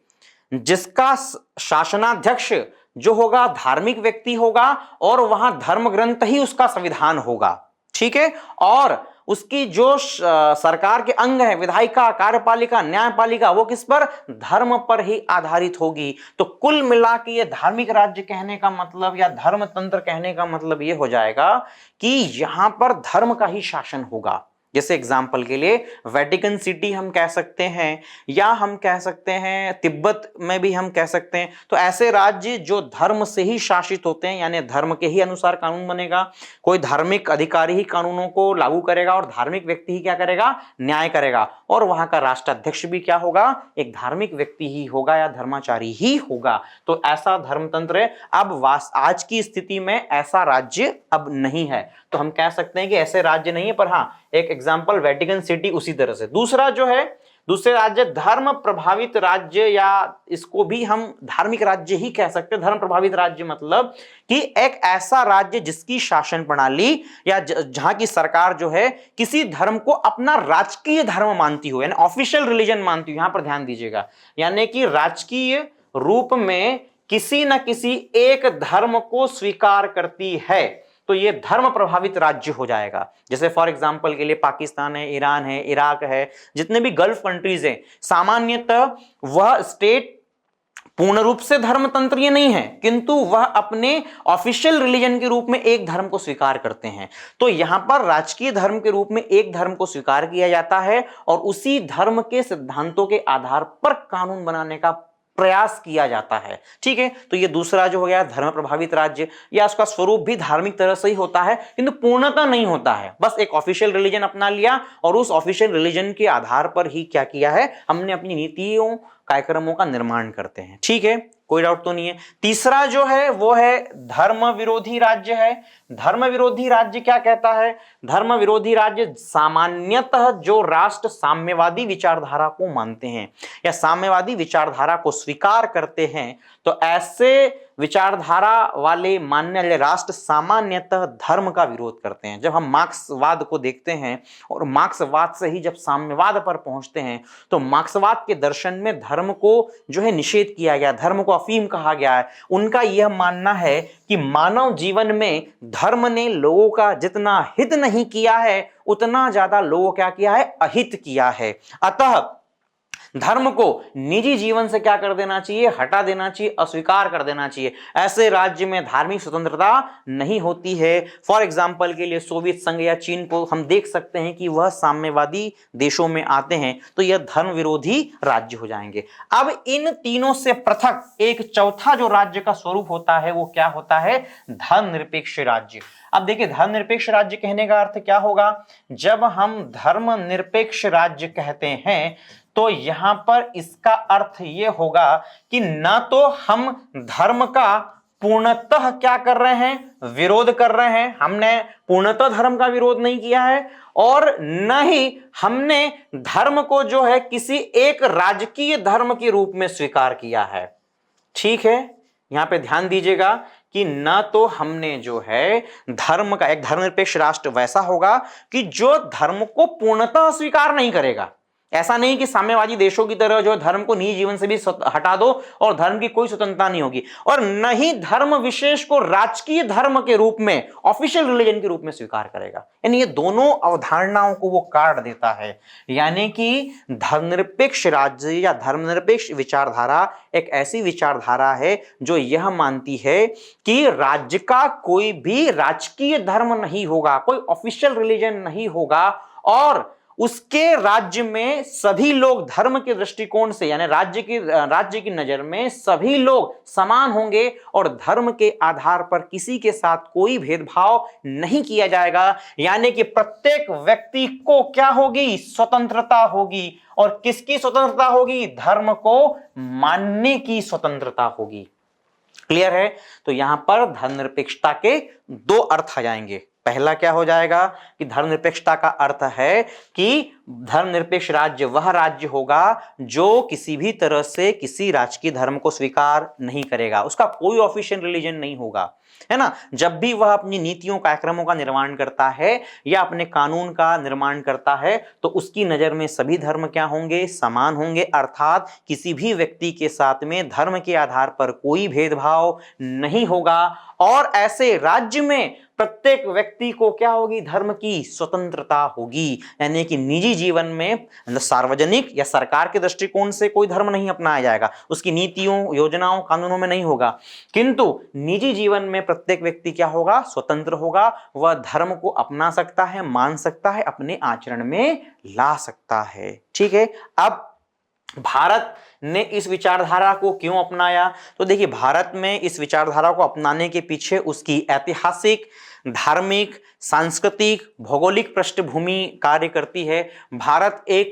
जिसका शासनाध्यक्ष जो होगा धार्मिक व्यक्ति होगा और वहां धर्म ग्रंथ ही उसका संविधान होगा, ठीक है। और उसकी जो सरकार के अंग है, विधायिका, कार्यपालिका, न्यायपालिका, वो किस पर? धर्म पर ही आधारित होगी। तो कुल मिला के ये धार्मिक राज्य कहने का मतलब या धर्मतंत्र कहने का मतलब ये हो जाएगा कि यहां पर धर्म का ही शासन होगा। जैसे एग्जाम्पल के लिए वेटिकन सिटी हम कह सकते हैं, या हम कह सकते हैं तिब्बत में भी हम कह सकते हैं। तो ऐसे राज्य जो धर्म से ही शासित होते हैं, यानी धर्म के ही अनुसार कानून बनेगा, कोई धार्मिक अधिकारी ही कानूनों को लागू करेगा और धार्मिक व्यक्ति ही क्या करेगा? न्याय करेगा। और वहां का राष्ट्राध्यक्ष भी क्या होगा? एक धार्मिक व्यक्ति ही होगा या धर्माचारी ही होगा। तो ऐसा धर्मतंत्र है। अब आज की स्थिति में ऐसा राज्य अब नहीं है, तो हम कह सकते हैं कि ऐसे राज्य नहीं है। पर हाँ, एक एग्जांपल वेटिकन सिटी उसी तरह से। दूसरा जो है, दूसरे राज्य धर्म प्रभावित राज्य, या इसको भी हम धार्मिक राज्य ही कह सकते हैं। धर्म प्रभावित राज्य मतलब कि एक ऐसा राज्य जिसकी शासन प्रणाली या जहां की सरकार जो है किसी धर्म को अपना राजकीय धर्म मानती हो, यानी ऑफिशियल रिलीजन मानती हो। यहां पर ध्यान दीजिएगा, यानी कि राजकीय रूप में किसी न किसी एक धर्म को स्वीकार करती है, तो ये धर्म प्रभावित राज्य हो जाएगा। जैसे फॉर एग्जांपल के लिए पाकिस्तान है, ईरान है, इराक है, जितने भी गल्फ कंट्रीज हैं, सामान्यतः वह स्टेट पूर्ण रूप से धर्मतंत्रीय नहीं है, किंतु वह अपने ऑफिशियल रिलीजन के रूप में एक धर्म को स्वीकार करते हैं। तो यहां पर राजकीय धर्म के रूप में एक धर्म को स्वीकार किया जाता है और उसी धर्म के सिद्धांतों के आधार पर कानून बनाने का प्रयास किया जाता है, ठीक है। तो ये दूसरा जो हो गया धर्म प्रभावित राज्य, या उसका स्वरूप भी धार्मिक तरह से ही होता है, किंतु पूर्णता नहीं होता है। बस एक ऑफिशियल रिलीजन अपना लिया और उस ऑफिशियल रिलीजन के आधार पर ही क्या किया है, हमने अपनी नीतियों कार्यक्रमों का निर्माण करते हैं, ठीक है। कोई डाउट तो नहीं है। तीसरा जो है वो है धर्म विरोधी राज्य है। धर्म विरोधी राज्य क्या कहता है? धर्म विरोधी राज्य सामान्यतः जो राष्ट्र साम्यवादी विचारधारा को मानते हैं या साम्यवादी विचारधारा को स्वीकार करते हैं, तो ऐसे विचारधारा वाले मानने वाले राष्ट्र सामान्यतः धर्म का विरोध करते हैं। जब हम मार्क्सवाद को देखते हैं और मार्क्सवाद से ही जब साम्यवाद पर पहुंचते हैं, तो मार्क्सवाद के दर्शन में धर्म को जो है निषेध किया गया, धर्म को अफीम कहा गया है। उनका यह मानना है कि मानव जीवन में धर्म ने लोगों का जितना हित नहीं किया है, उतना ज्यादा लोगों क्या किया है? अहित किया है। अतः धर्म को निजी जीवन से क्या कर देना चाहिए? हटा देना चाहिए, अस्वीकार कर देना चाहिए। ऐसे राज्य में धार्मिक स्वतंत्रता नहीं होती है। फॉर एग्जाम्पल के लिए सोवियत संघ या चीन को हम देख सकते हैं कि वह साम्यवादी देशों में आते हैं, तो यह धर्म विरोधी राज्य हो जाएंगे। अब इन तीनों से पृथक एक चौथा जो राज्य का स्वरूप होता है, वो क्या होता है? धर्मनिरपेक्ष राज्य। अब देखिए, धर्मनिरपेक्ष राज्य कहने का अर्थ क्या होगा? जब हम धर्मनिरपेक्ष राज्य कहते हैं तो यहां पर इसका अर्थ यह होगा कि ना तो हम धर्म का पूर्णतः क्या कर रहे हैं? विरोध कर रहे हैं। हमने पूर्णतः धर्म का विरोध नहीं किया है, और न ही हमने धर्म को जो है किसी एक राजकीय धर्म के रूप में स्वीकार किया है, ठीक है। यहां पे ध्यान दीजिएगा कि ना तो हमने जो है धर्म का, एक धर्मनिरपेक्ष राष्ट्र वैसा होगा कि जो धर्म को पूर्णतः स्वीकार नहीं करेगा। ऐसा नहीं कि साम्यवादी देशों की तरह जो धर्म को निजी जीवन से भी हटा दो और धर्म की कोई स्वतंत्रता नहीं होगी, और न ही धर्म विशेष को राजकीय धर्म के रूप में, ऑफिशियल रिलीजन के रूप में स्वीकार करेगा। यानी ये दोनों अवधारणाओं को वो काट देता है। यानी कि धर्मनिरपेक्ष राज्य या धर्मनिरपेक्ष विचारधारा एक ऐसी विचारधारा है जो यह मानती है कि राज्य का कोई भी राजकीय धर्म नहीं होगा, कोई ऑफिशियल रिलीजन नहीं होगा, और उसके राज्य में सभी लोग धर्म के दृष्टिकोण से, यानी राज्य की नजर में सभी लोग समान होंगे और धर्म के आधार पर किसी के साथ कोई भेदभाव नहीं किया जाएगा। यानी कि प्रत्येक व्यक्ति को क्या होगी? स्वतंत्रता होगी। और किसकी स्वतंत्रता होगी? धर्म को मानने की स्वतंत्रता होगी। क्लियर है? तो यहां पर धर्मनिरपेक्षता के दो अर्थ आ जाएंगे। पहला क्या हो जाएगा कि धर्मनिरपेक्षता का अर्थ है कि धर्मनिरपेक्ष राज्य वह राज्य होगा जो किसी भी तरह से किसी राजकीय धर्म को स्वीकार नहीं करेगा, उसका कोई ऑफिशियल रिलीजन नहीं होगा, है ना। जब भी वह अपनी नीतियों कार्यक्रमों का निर्माण करता है या अपने कानून का निर्माण करता है तो उसकी नजर में सभी धर्म क्या होंगे, समान होंगे, अर्थात किसी भी व्यक्ति के साथ में धर्म के आधार पर कोई भेदभाव नहीं होगा। और ऐसे राज्य में प्रत्येक व्यक्ति को क्या होगी, धर्म की स्वतंत्रता होगी, यानी कि निजी जीवन में सार्वजनिक या सरकार के दृष्टिकोण से कोई धर्म नहीं अपनाया जाएगा, उसकी नीतियों योजनाओं कानूनों में नहीं होगा, किंतु निजी जीवन में प्रत्येक व्यक्ति क्या होगा, स्वतंत्र होगा, वह धर्म को अपना सकता है, मान सकता है, अपने आचरण में ला सकता है। ठीक है, अब भारत ने इस विचारधारा को क्यों अपनाया? तो देखिए, भारत में इस विचारधारा को अपनाने के पीछे उसकी ऐतिहासिक, धार्मिक, सांस्कृतिक, भौगोलिक पृष्ठभूमि कार्य करती है। भारत एक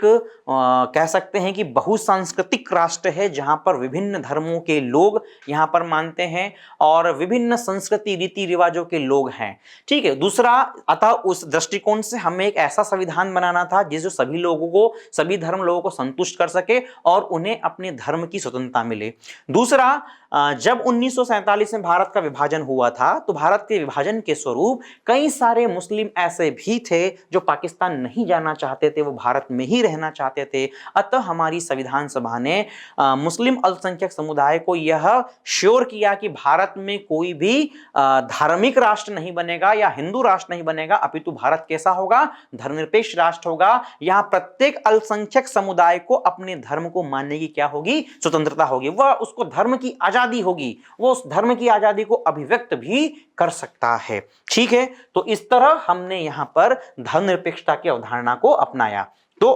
कह सकते हैं कि बहुसांस्कृतिक राष्ट्र है जहां पर विभिन्न धर्मों के लोग यहां पर मानते हैं और विभिन्न संस्कृति रीति रिवाजों के लोग हैं। ठीक है, दूसरा, अतः उस दृष्टिकोण से हमें एक ऐसा संविधान बनाना था जिससे सभी लोगों को, सभी धर्म लोगों को संतुष्ट कर सके और उन्हें अपने धर्म की स्वतंत्रता मिले। दूसरा, जब 1947 में भारत का विभाजन हुआ था तो भारत के विभाजन के स्वरूप कई सारे मुस्लिम ऐसे भी थे जो पाकिस्तान नहीं जाना चाहते थे, वो भारत में ही रहना चाहते थे। अतः हमारी संविधान सभा ने मुस्लिम अल्पसंख्यक समुदाय को यह श्योर किया कि भारत में कोई भी धार्मिक राष्ट्र नहीं बनेगा या हिंदू राष्ट्र नहीं बनेगा, अपितु भारत कैसा होगा, धर्मनिरपेक्ष राष्ट्र होगा। यहां प्रत्येक अल्पसंख्यक समुदाय को अपने धर्म को मानने की क्या होगी, स्वतंत्रता होगी, वह उसको धर्म की आजादी होगी, वो उस धर्म की आजादी को अभिव्यक्त भी कर सकता है। ठीक है, तो इस तरह हमने यहां पर धर्मनिरपेक्षता की अवधारणा को अपनाया। तो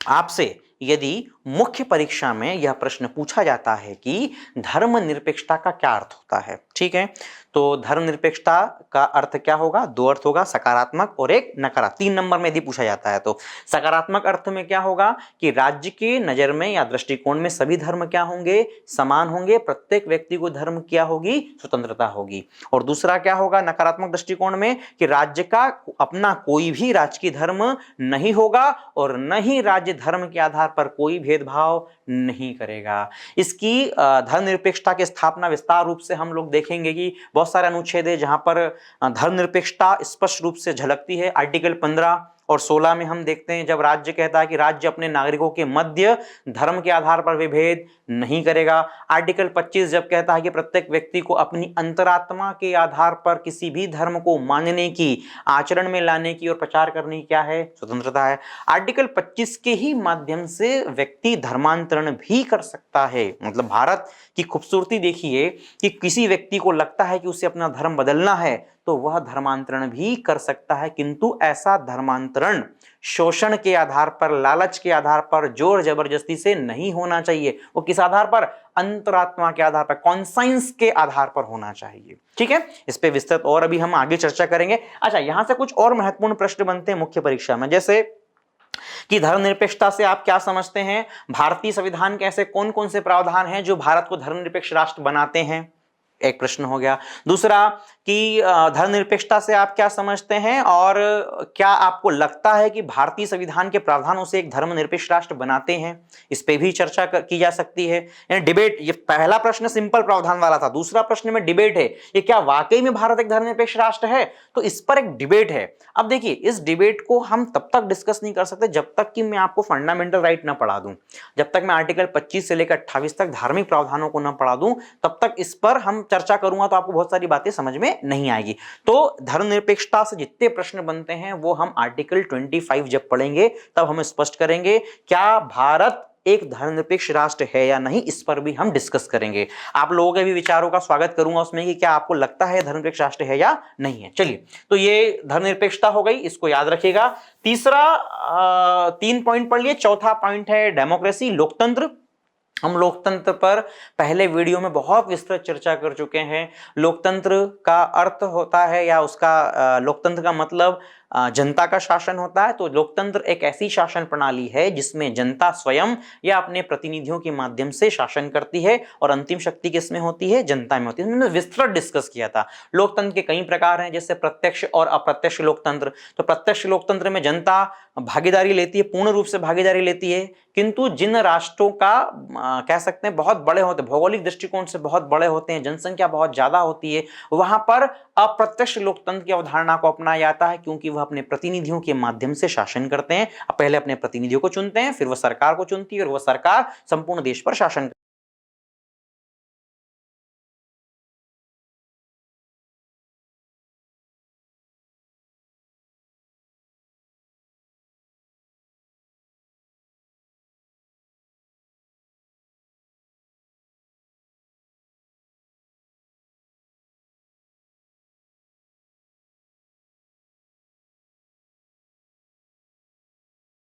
आपसे यदि मुख्य परीक्षा में यह प्रश्न पूछा जाता है कि धर्मनिरपेक्षता का क्या अर्थ होता है, ठीक है, तो धर्मनिरपेक्षता का अर्थ क्या होगा, दो अर्थ होगा, सकारात्मक और एक नकारात्मक। 3 नंबर में यदि पूछा जाता है तो सकारात्मक अर्थ में क्या होगा कि राज्य के नजर में या दृष्टिकोण में सभी धर्म क्या होंगे, समान होंगे, प्रत्येक व्यक्ति को धर्म क्या होगी, स्वतंत्रता होगी। और दूसरा क्या होगा नकारात्मक दृष्टिकोण में कि राज्य का अपना कोई भी राजकीय धर्म नहीं होगा और न ही राज्य धर्म के आधार पर कोई भेदभाव नहीं करेगा। इसकी धर्मनिरपेक्षता की स्थापना विस्तार रूप से हम लोग देखेंगे कि बहुत सारे अनुच्छेद है जहां पर धर्मनिरपेक्षता स्पष्ट रूप से झलकती है। आर्टिकल 15 और 16 में हम देखते हैं जब राज्य कहता है कि राज्य अपने नागरिकों के मध्य धर्म के आधार पर विभेद नहीं करेगा। आर्टिकल 25 जब कहता है कि प्रत्येक व्यक्ति को अपनी अंतरात्मा के आधार पर किसी भी धर्म को मानने की, आचरण में लाने की और प्रचार करने की क्या है, स्वतंत्रता है। आर्टिकल 25 के ही माध्यम से व्यक्ति धर्मांतरण भी कर सकता है। मतलब भारत की खूबसूरती देखिए कि किसी व्यक्ति को लगता है कि उसे अपना धर्म बदलना है तो वह धर्मांतरण भी कर सकता है, किंतु ऐसा धर्मांतरण शोषण के आधार पर, लालच के आधार पर, जोर जबरदस्ती से नहीं होना चाहिए। वो किस आधार पर, अंतरात्मा के आधार पर, कॉन्साइंस के आधार पर होना चाहिए। ठीक है, इस पे विस्तृत और अभी हम आगे चर्चा करेंगे। अच्छा, यहां से कुछ और महत्वपूर्ण प्रश्न बनते हैं मुख्य परीक्षा में, जैसे कि धर्मनिरपेक्षता से आप क्या समझते हैं, भारतीय संविधान के ऐसे कौन कौन से प्रावधान हैं जो भारत को धर्मनिरपेक्ष राष्ट्र बनाते हैं, एक प्रश्न हो गया। दूसरा कि धर्मनिरपेक्षता से आप क्या समझते हैं और क्या आपको लगता है कि भारतीय संविधान के प्रावधानों से एक धर्मनिरपेक्ष राष्ट्र बनाते हैं, इस पे भी चर्चा की जा सकती है। यानी डिबेट, ये पहला प्रश्न सिंपल प्रावधान वाला था, दूसरा प्रश्न में डिबेट है ये क्या वाकई में भारत एक धर्मनिरपेक्ष राष्ट्र है, तो इस पर एक डिबेट है। अब देखिए, इस डिबेट को हम तब तक डिस्कस नहीं कर सकते जब तक कि मैं आपको फंडामेंटल राइट ना पढ़ा दूं, जब तक मैं आर्टिकल 25 से लेकर 28 तक धार्मिक प्रावधानों को ना पढ़ा दूं, तब तक इस पर हम चर्चा करूंगा तो आपको बहुत सारी बातें समझ में नहीं आएगी। तो धर्मनिरपेक्षता से जितने प्रश्न बनते हैं वो हम आर्टिकल 25 जब पढ़ेंगे तब हम स्पष्ट करेंगे। क्या भारत एक धर्मनिरपेक्ष राष्ट्र है या नहीं, इस पर भी हम डिस्कस करेंगे। आप लोगों के भी विचारों का स्वागत करूंगा उसमें कि क्या आपको लगता है धर्मनिरपेक्ष राष्ट्र है या नहीं है। चलिए, तो ये धर्मनिरपेक्षता हो गई, इसको याद रखिएगा। तीसरा 3 पॉइंट पढ़ लिए। चौथा पॉइंट है डेमोक्रेसी, लोकतंत्र। हम लोकतंत्र पर पहले वीडियो में बहुत विस्तृत चर्चा कर चुके हैं। लोकतंत्र का अर्थ होता है या उसका लोकतंत्र का मतलब जनता का शासन होता है। तो लोकतंत्र एक ऐसी शासन प्रणाली है जिसमें जनता स्वयं या अपने प्रतिनिधियों के माध्यम से शासन करती है और अंतिम शक्ति किसमें होती है, जनता में होती है। हमने विस्तृत डिस्कस किया था। लोकतंत्र के कई प्रकार हैं, जैसे प्रत्यक्ष और अप्रत्यक्ष लोकतंत्र। तो प्रत्यक्ष लोकतंत्र में जनता भागीदारी लेती है, पूर्ण रूप से भागीदारी लेती है, किंतु जिन राष्ट्रों का कह सकते हैं बहुत बड़े होते हैं, भौगोलिक दृष्टिकोण से बहुत बड़े होते हैं, जनसंख्या बहुत ज्यादा होती है, वहां पर अप्रत्यक्ष लोकतंत्र की अवधारणा को अपनाया जाता है, क्योंकि वह अपने प्रतिनिधियों के माध्यम से शासन करते हैं। पहले अपने प्रतिनिधियों को चुनते हैं, फिर वह सरकार को चुनती है और वह सरकार संपूर्ण देश पर शासन